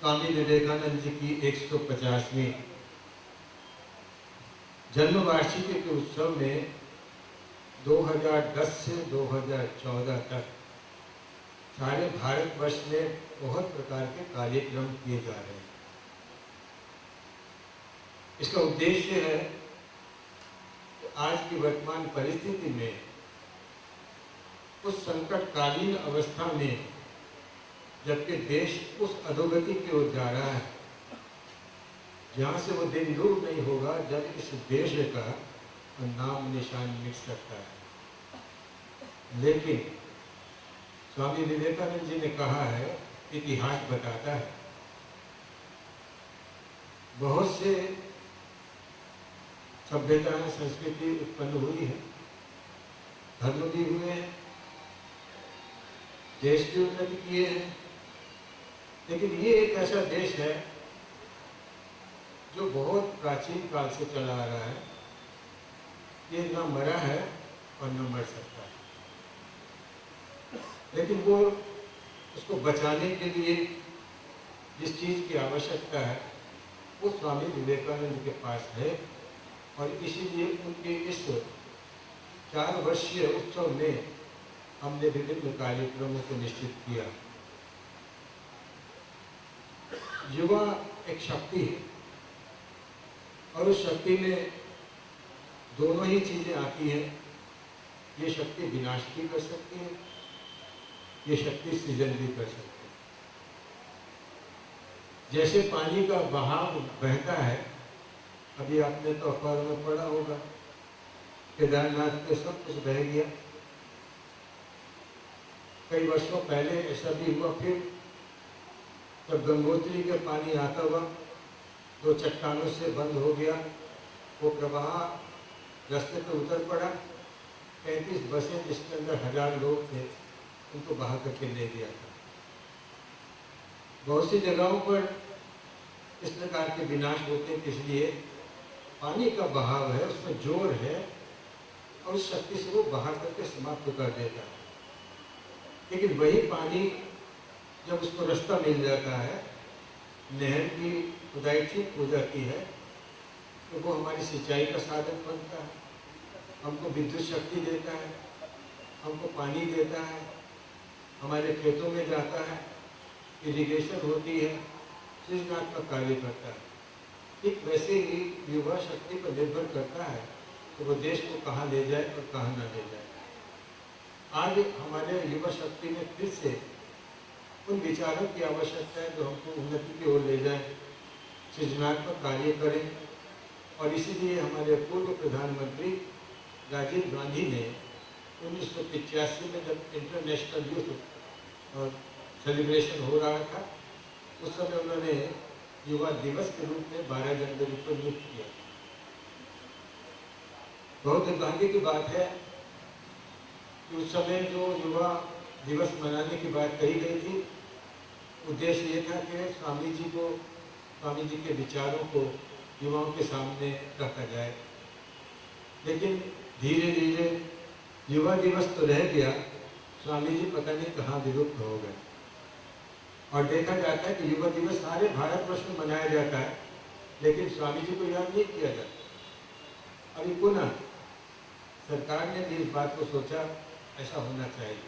स्वामी विवेकानंद जी की 150वीं जन्म वार्षिकी के उत्सव में 2010 से 2014 तक सारे भारतवर्ष में बहुत प्रकार के कार्यक्रम किए जा रहे हैं। इसका उद्देश्य है कि आज की वर्तमान परिस्थिति में, उस संकटकालीन अवस्था में जबकि देश उस अधोगति की ओर जा रहा है, जहाँ से वो दिन दूर नहीं होगा जब इस देश का और नाम निशान मिट सकता है, लेकिन स्वामी विवेकानंद जी ने कहा है, इतिहास बताता है, बहुत से सभ्यताएं, संस्कृति उत्पन्न हुई है, धर्म भी हुए हैं, देश की उन्नति किए हैं, लेकिन ये एक ऐसा देश है जो बहुत प्राचीन काल से चला आ रहा है। ये न मरा है और न मर सकता है, लेकिन वो उसको बचाने के लिए जिस चीज़ की आवश्यकता है वो स्वामी विवेकानंद के पास है, और इसीलिए उनके इस 4 वर्षीय उत्सव में हमने विभिन्न कार्यक्रमों को निश्चित किया। युवा एक शक्ति है और उस शक्ति में दोनों ही चीजें आती हैं। ये शक्ति विनाश भी कर सकती है, ये शक्ति सृजन भी कर सकती है। जैसे पानी का बहाव बहता है, अभी आपने तो अखबार में पढ़ा होगा, केदारनाथ पे सब कुछ बह गया। कई वर्षों पहले ऐसा भी हुआ, फिर जब गंगोत्री के पानी आता हुआ 2 चट्टानों से बंद हो गया, वो प्रवाह रास्ते पे उतर पड़ा। 35 बसें जिसके अंदर 1000 लोग थे, उनको बहा करके ले गया था। बहुत सी जगहों पर इस प्रकार के विनाश होते हैं, इसलिए पानी का बहाव है, उसमें जोर है और उस शक्ति से वो बहा करके समाप्त कर देता है। लेकिन वही पानी जब उसको रास्ता मिल जाता है, नहर की खुदाई ठीक हो जाती है, तो वो हमारी सिंचाई का साधन बनता है, हमको विद्युत शक्ति देता है, हमको पानी देता है, हमारे खेतों में जाता है, इरिगेशन होती है, सृजनात्मक कार्य करता है। ठीक वैसे ही युवा शक्ति पर निर्भर करता है कि वो देश को कहाँ ले जाए और कहाँ न ले जाए। आज हमारे युवा शक्ति में फिर से उन विचारों की आवश्यकता है जो हमको उन्नति की ओर ले जाए, सृजनात्मक कार्य करें, और इसीलिए हमारे पूर्व प्रधानमंत्री राजीव गांधी ने 1985 में जब इंटरनेशनल यूथ सेलिब्रेशन हो रहा था, उस समय उन्होंने युवा दिवस के रूप में 12 जनवरी को नियुक्त किया। बहुत दुर्भाग्य की बात है कि उस समय जो युवा दिवस मनाने की बात कही गई थी, उद्देश्य ये था कि स्वामी जी के विचारों को युवाओं के सामने रखा जाए। लेकिन धीरे धीरे युवा दिवस तो रह गया, स्वामी जी पता नहीं कहाँ विलुप्त हो गए। और देखा जाता है कि युवा दिवस सारे भारतवर्ष में मनाया जाता है, लेकिन स्वामी जी को याद नहीं किया जाता। अभी पुनः सरकार ने भी इस बात को सोचा ऐसा होना चाहिए,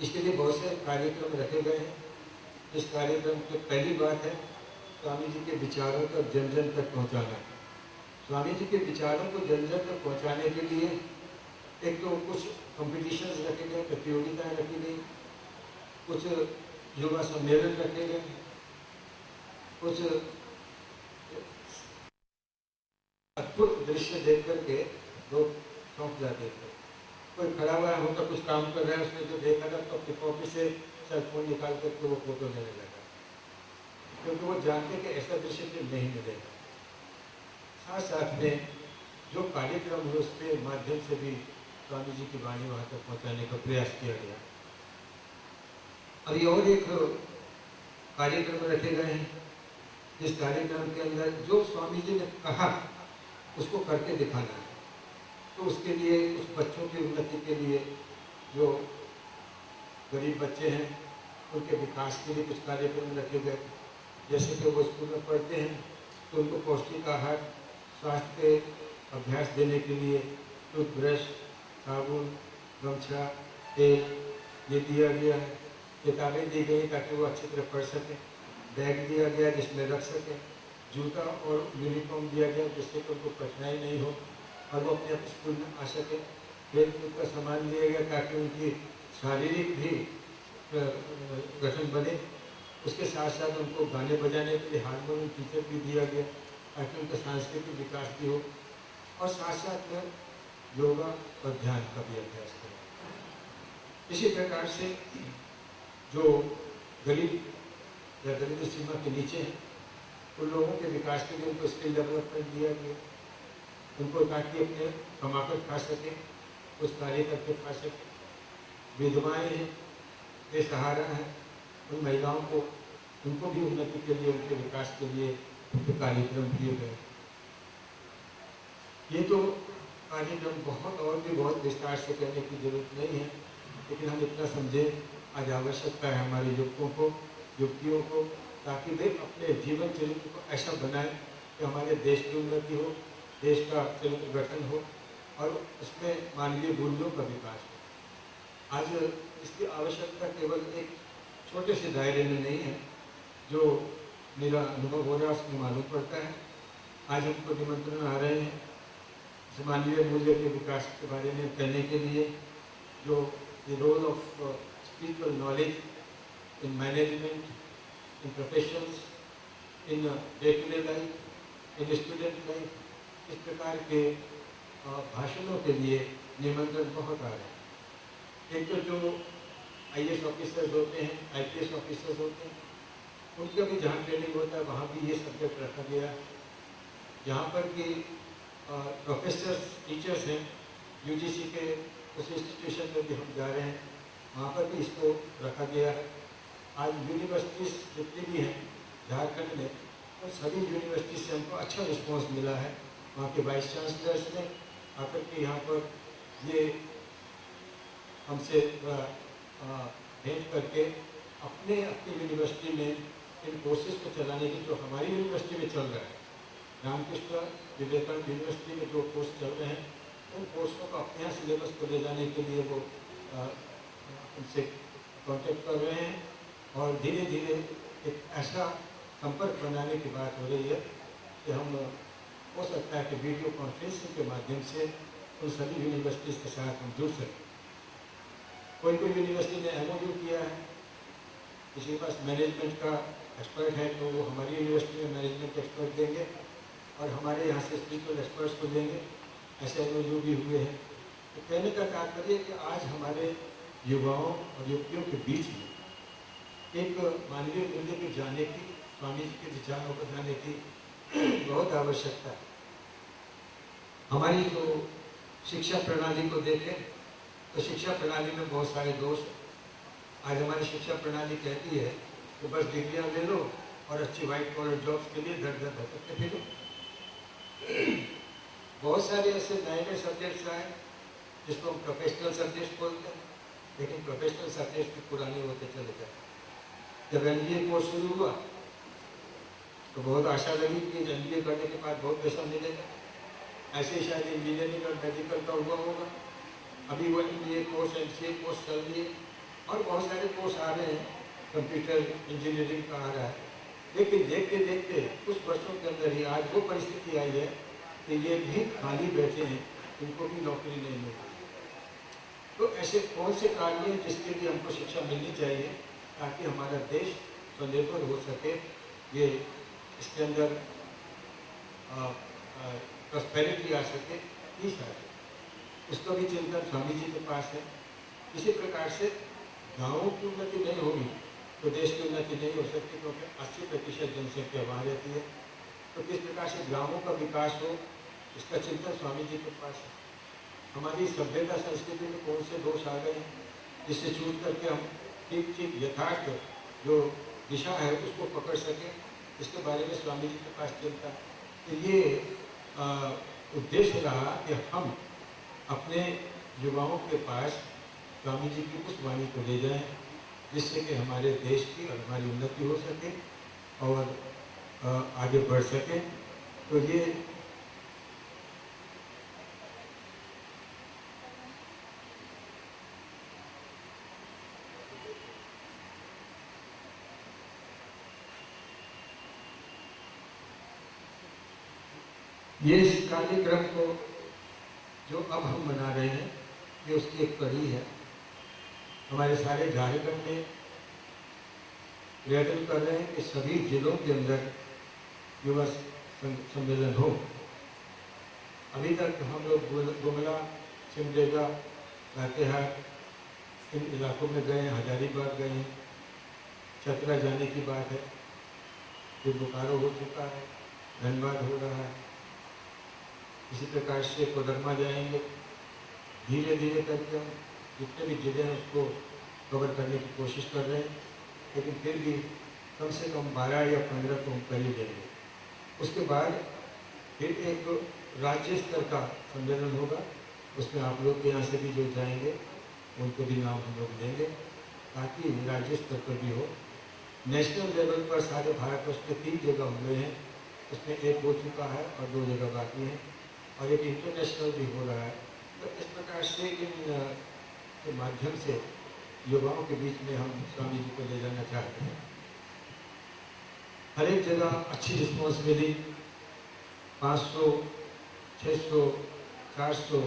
इसके लिए बहुत से कार्यक्रम रखे गए हैं। इस कार्यक्रम की पहली बात है स्वामी जी के विचारों को जन जन तक पहुँचाना। स्वामी जी के विचारों को जन जन तक पहुँचाने के लिए एक तो कुछ कॉम्पिटिशन्स रखे गए, प्रतियोगिताएं रखी गई, कुछ युवा सम्मेलन रखे गए, कुछ अद्भुत दृश्य देख करके लोग चौंक जाते थे। कोई खड़ा हुआ होता, कुछ काम कर रहा है, उसने जो देखा था तो अपनी कॉपी से सेलफोन निकाल करके वो फोटो लेने लगा, क्योंकि वो जानते कि ऐसा दृश्य फिर नहीं मिलेगा। साथ साथ में जो कार्यक्रम है उसके माध्यम से भी स्वामी जी की वाणी वहाँ तक पहुँचाने का प्रयास किया गया। अभी और एक कार्यक्रम रखे गए हैं, जिस कार्यक्रम के अंदर जो स्वामी जी ने कहा उसको करके दिखाना है। तो उसके लिए उस बच्चों की उन्नति के लिए जो गरीब बच्चे हैं उनके विकास के लिए कुछ कार्यक्रम रखे गए। जैसे कि वो स्कूल में पढ़ते हैं तो उनको पौष्टिक आहार, स्वास्थ्य के अभ्यास देने के लिए टूथब्रश, साबुन, गमछा, तेल ये दिया गया है। किताबें दी गई ताकि वो अच्छी तरह पढ़ सकें, बैग दिया गया जिसमें रख सकें, जूता और यूनिफॉर्म दिया गया जिससे कि उनको कठिनाई नहीं हो और वो अपने स्कूल में आ सके। खेल कूद का सामान दिया गया ताकि उनकी शारीरिक भी गठन बने। उसके साथ साथ उनको गाने बजाने के लिए हारमोनियम टीचर भी दिया गया ताकि उनका सांस्कृतिक विकास भी हो। और साथ साथ में योगा और ध्यान का भी अभ्यास करें। इसी प्रकार से जो गरीब या गरीबी सीमा के नीचे हैं उन लोगों के विकास के लिए उनको स्किल डेवलपमेंट दिया गया, उनको ताकि अपने कमाकर खा सकें, कुछ कार्य करके खा सकें। विधवाएँ हैं, बेसहारा हैं, उन महिलाओं को उनको भी उन्नति के लिए, उनके विकास के लिए उनके कार्यक्रम दिए गए। ये तो कार्यक्रम बहुत और भी बहुत विस्तार से करने की जरूरत नहीं है, लेकिन हम इतना समझें आज आवश्यकता है हमारे युवकों को, युवतियों को, ताकि वे अपने जीवन चरित्र को ऐसा बनाएं कि हमारे देश की उन्नति हो, देश का चरित्र गठन हो और उसमें मानवीय मूल्यों का विकास हो। आज इसकी आवश्यकता केवल एक छोटे से दायरे में नहीं है, जो मेरा अनुभव हो रहा है उसमें मालूम पड़ता है। आज हमको निमंत्रण आ रहे हैं मानवीय मूल्य के विकास के बारे में कहने के लिए, जो the role of spiritual knowledge in management, in professions, in day to day life, in student life, इस प्रकार के भाषणों के लिए निमंत्रण बहुत आ रहे हैं। एक तो जो IAS ऑफिसर्स होते हैं, IPS ऑफिसर्स होते हैं, उनका भी जहाँ ट्रेनिंग होता है वहाँ भी ये सब्जेक्ट रखा गया है। जहाँ पर कि प्रोफेसर्स, टीचर्स हैं, UGC के उस इंस्टीट्यूशन में भी हम जा रहे हैं, वहाँ पर भी इसको रखा गया है। आज यूनिवर्सिटीज़ जितनी भी हैं झारखंड में, और सभी यूनिवर्सिटी से हमको अच्छा रिस्पांस मिला है। वहाँ के वाइस चांसलर्स ने आकर के यहाँ पर ये हमसे भेंट करके अपने यूनिवर्सिटी में इन कोर्सेज को चलाने की, जो हमारी यूनिवर्सिटी में चल रहा है, रामकृष्ण विवेकानंद यूनिवर्सिटी में जो कोर्स चल रहे हैं, उन कोर्सों को अपने यहाँ सिलेबस को ले जाने के लिए वो उनसे कॉन्टेक्ट कर रहे हैं। और धीरे धीरे एक ऐसा संपर्क बनाने की बात हो रही है कि हम हो सकता है कि वीडियो कॉन्फ्रेंसिंग के माध्यम से उन सभी यूनिवर्सिटीज़ के साथ हम जुड़ सकें। कोई यूनिवर्सिटी ने MOU किया है, किसी के पास मैनेजमेंट का एक्सपर्ट है तो वो हमारी यूनिवर्सिटी में मैनेजमेंट एक्सपर्ट देंगे और हमारे यहाँ से स्पिरिचुअल एक्सपर्ट्स को देंगे। ऐसे MOU भी हुए हैं। तो कहने का तात्पर्य कि आज हमारे युवाओं और युवतियों के बीच में एक मानवीय मूल्य को जाने की, स्वामी जी के विचारों को जाने की बहुत आवश्यकता है। हमारी जो शिक्षा प्रणाली को देखें तो शिक्षा प्रणाली में बहुत सारे दोष हैं। आज हमारी शिक्षा प्रणाली कहती है कि बस डिग्रियां ले लो और अच्छी वाइट कॉलर जॉब्स के लिए दर दर भटकते फिरो। बहुत सारे ऐसे नए नए सब्जेक्ट्स आए जिसको हम प्रोफेशनल सब्जेक्ट्स बोलते हैं, लेकिन प्रोफेशनल सब्जेक्ट्स भी पुराने होते चले गए। जब MBA कोर्स शुरू हुआ तो बहुत आशा लगी कि MBA करने के बाद बहुत पैसा मिलेगा। ऐसे ही शायद इंजीनियरिंग और मेडिकल का हुआ होगा। अभी वो MBA कोर्स, MCA कोर्स चल रही है और बहुत सारे कोर्स आ रहे हैं, कंप्यूटर इंजीनियरिंग का आ रहा है। लेकिन देखते देखते कुछ वर्षों के अंदर ही आज वो परिस्थिति आई है कि ये भी खाली बैठे हैं, उनको भी नौकरी नहीं मिल रही। तो ऐसे कौन से कार्य हैं जिसके लिए हमको शिक्षा मिलनी चाहिए ताकि हमारा देश स्वनिर्भर हो सके, ये इसके अंदर प्रॉस्पेरिटी आ सके, पीस आ सके, उसका भी चिंतन स्वामी जी के पास है। इसी प्रकार से गाँवों की उन्नति नहीं होगी तो देश की उन्नति नहीं हो सकती, क्योंकि 80% जनसंख्या वहाँ रहती है। तो किस प्रकार से गाँवों का विकास हो, इसका चिंतन स्वामी जी के पास है। हमारी सभ्यता संस्कृति में कौन से दोष आ गए हैं जिससे छूट करके हम ठीक ठीक यथार्थ जो दिशा है उसको पकड़ सकें, इसके बारे में स्वामी जी के पास चिंता। तो ये उद्देश्य रहा कि हम अपने युवाओं के पास स्वामी जी की उस वाणी को ले जाएं जिससे कि हमारे देश की और हमारी उन्नति हो सके और आगे बढ़ सके। तो ये इस कार्यक्रम को जो अब हम मना रहे हैं ये उसकी एक कड़ी है। हमारे सारे झारखंड में प्रयत्न कर रहे हैं कि सभी जिलों के अंदर युवा सम्मेलन हो। अभी तक हम लोग गुमला, सिमडेगा, लातेहार इन इलाकों में गए हैं, हजारीबाग गए हैं, चतरा जाने की बात है, फिर बोकारो हो चुका है, धनबाद हो रहा है, इसी प्रकार से कोडरमा जाएंगे। धीरे धीरे करके हम जितने भी जिले हैं उसको कवर करने की कोशिश कर रहे हैं, लेकिन फिर भी कम से कम 12 या 15 तो हम कर ही लेंगे। उसके बाद फिर एक राज्य स्तर का सम्मेलन होगा, उसमें आप लोग के यहाँ से भी जो जाएंगे उनको भी नाम हम लोग देंगे, ताकि राज्य स्तर पर भी हो। नेशनल लेवल पर सारे भारत वर्ष में 3 जगह हुए हैं, उसमें एक हो चुका है और 2 जगह बाकी हैं, और एक इंटरनेशनल भी हो रहा है। तो इस प्रकार से इन के माध्यम से युवाओं के बीच में हम स्वामी जी को ले जाना चाहते हैं। हर एक जगह अच्छी रिस्पॉन्स मिली, 500, 600, 400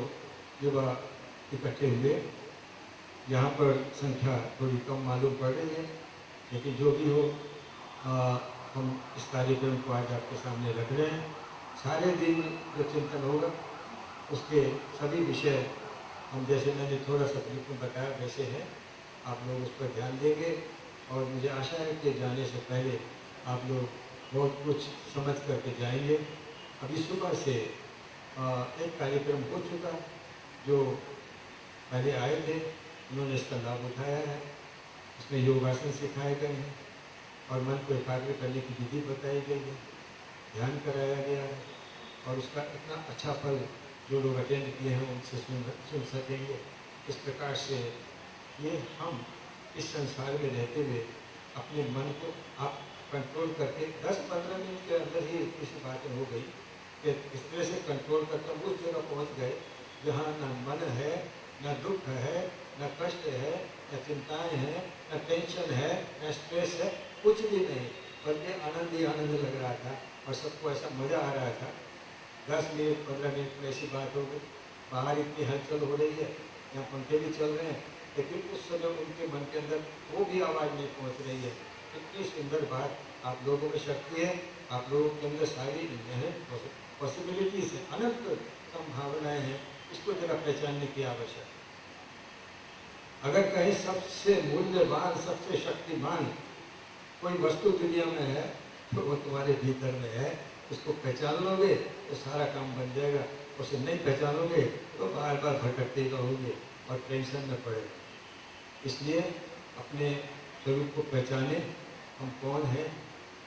युवा इकट्ठे हुए। यहाँ पर संख्या थोड़ी कम मालूम पड़ रही है, लेकिन जो भी हो हम इस कार्यक्रम को आज आपके सामने रख रहे हैं। सारे दिन जो चिंतन होगा उसके सभी विषय हम, जैसे मैंने थोड़ा सा ब्रीफ में बताया वैसे हैं, आप लोग उस पर ध्यान देंगे, और मुझे आशा है कि जाने से पहले आप लोग बहुत कुछ समझ करके जाएंगे। अभी सुबह से एक कार्यक्रम हो चुका, जो पहले आए थे उन्होंने इसका लाभ उठाया है। इसमें योगासन सिखाए गए हैं और मन को एकाग्र करने की विधि बताई गई है, ध्यान कराया गया है, और उसका इतना अच्छा फल जो लोग अटेंड किए हैं उनसे सुन सकेंगे। इस प्रकार से ये हम इस संसार में रहते हुए अपने मन को आप कंट्रोल करके 10-15 मिनट के अंदर ही इस बातें हो गई कि इस तरह से कंट्रोल करके हम उस जगह पहुँच गए जहाँ न मन है, न दुख है, न कष्ट है, न चिंताएं हैं, न टेंशन है, न स्ट्रेस है, कुछ भी नहीं, बल्कि आनंद ही आनंद लग रहा था और सबको ऐसा मज़ा आ रहा था। 10 मिनट 15 मिनट में ऐसी बात हो गई। बाहर इतनी हलचल हो रही है, यहाँ पंखे भी चल रहे हैं, लेकिन उस समय उनके मन के अंदर वो भी आवाज़ नहीं पहुँच रही है। इतनी सुंदर बात, आप लोगों में शक्ति है, आप लोगों के अंदर सारी पॉसिबिलिटीज है, अनंत संभावनाएं हैं, इसको जरा पहचानने की आवश्यकता है। अगर कहीं सबसे मूल्यवान, सबसे शक्तिमान कोई वस्तु दुनिया में है तो वो तुम्हारे भीतर में है। उसको पहचान लोगे तो सारा काम बन जाएगा, उसे नहीं पहचानोगे तो बार बार भटकते रहोगे और टेंशन में पड़े। इसलिए अपने स्वरूप को पहचाने, हम कौन हैं,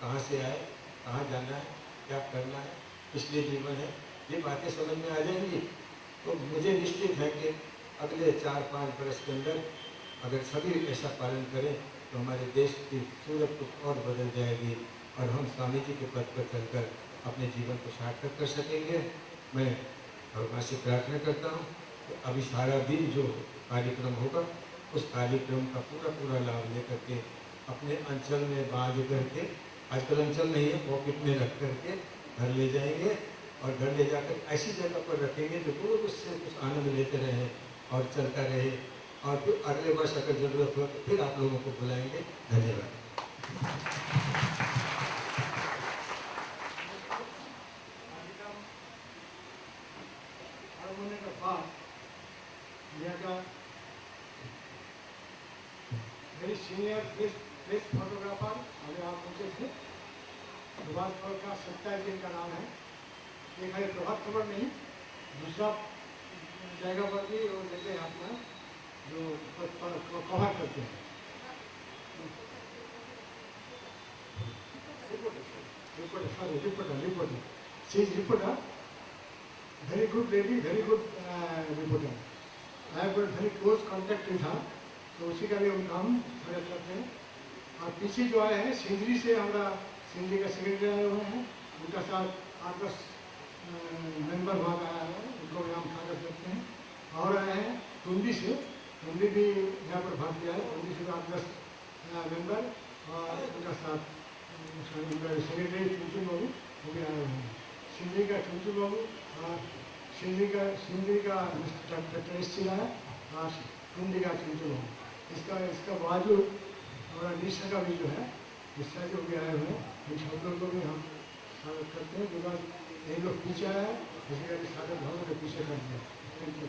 कहाँ से आए, कहाँ जाना है, क्या करना है, इसलिए जीवन है, ये बातें समझ में आ जाएंगी तो मुझे निश्चित है कि अगले 4-5 बरस के अंदर अगर सभी ऐसा पालन करें तो हमारे देश की सूरत कुछ और बदल जाएगी और हम स्वामी जी के पद पर चलकर अपने जीवन को सार्थक कर सकेंगे। मैं भगवान से प्रार्थना करता हूँ कि अभी सारा दिन जो कार्यक्रम होगा उस कार्यक्रम का पूरा लाभ लेकर के अपने अंचल में बांध करके, आजकल अंचल नहीं है, पॉकेट में रख करके घर ले जाएंगे और घर ले जाकर ऐसी जगह पर रखेंगे जो रोज उससे कुछ आनंद लेते रहें और चलता रहे, और फिर अगले वर्ष अगर जरूरत हो तो फिर आप लोगों को बुलाएंगे। धन्यवाद। होने के बाद मेरी सीनियर प्रेस फोटोग्राफर अभी आप पूछे थे, सुभाष पल का 27 दिन का नाम है। एक है प्रभात खबर नहीं, दूसरा जगह पर भी वो देते हैं अपना जो कवर करते हैं। Reporter she is reporter, very good lady, very good reporter. I have got very close contact with her, तो उसी का भी उनका हम स्वागत करते हैं। और पीछे जो आए हैं सिंदरी से, हमारा सिंदरी का सेक्रेटरी आए हुए हैं, उनका साथ 8-10 मेंबर वहाँ का आया है, उनको भी हम स्वागत करते हैं। और आए हैं टुंडी से, टुंडी भी यहाँ पर भाग लिया है, टुंडी से 8-10 मेंबर और उनका साथ सेक्रेटरी चुनचुन बाबू वो भी आए हुए हैं। सिंदरी का चुनचुन बाबू और सिंदरी का डॉक्टर एस है और टुंडी का चुनचुन बाबू। इसका बावजूद हमारा निशा का भी जो है, निशा जो भी आए हुए हैं, इन सब लोग को भी हम स्वागत करते हैं। बिकॉज ये लोग पीछे आए हैं बेसिकली सारे लोगों ने पीछे कर दिया। Thank you.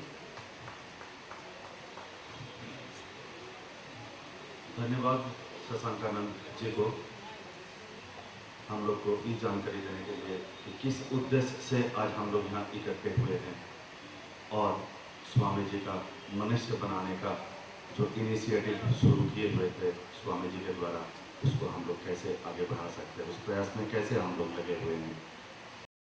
धन्यवाद शशांकानंद जी को हम लोग को ये जानकारी देने के लिए कि किस उद्देश्य से आज हम लोग यहाँ इकट्ठे हुए हैं और स्वामी जी का मनुष्य बनाने का जो इनिशिएटिव शुरू किए हुए थे स्वामी जी के द्वारा, उसको हम लोग कैसे आगे बढ़ा सकते हैं, उस प्रयास में कैसे हम लोग लगे हुए हैं।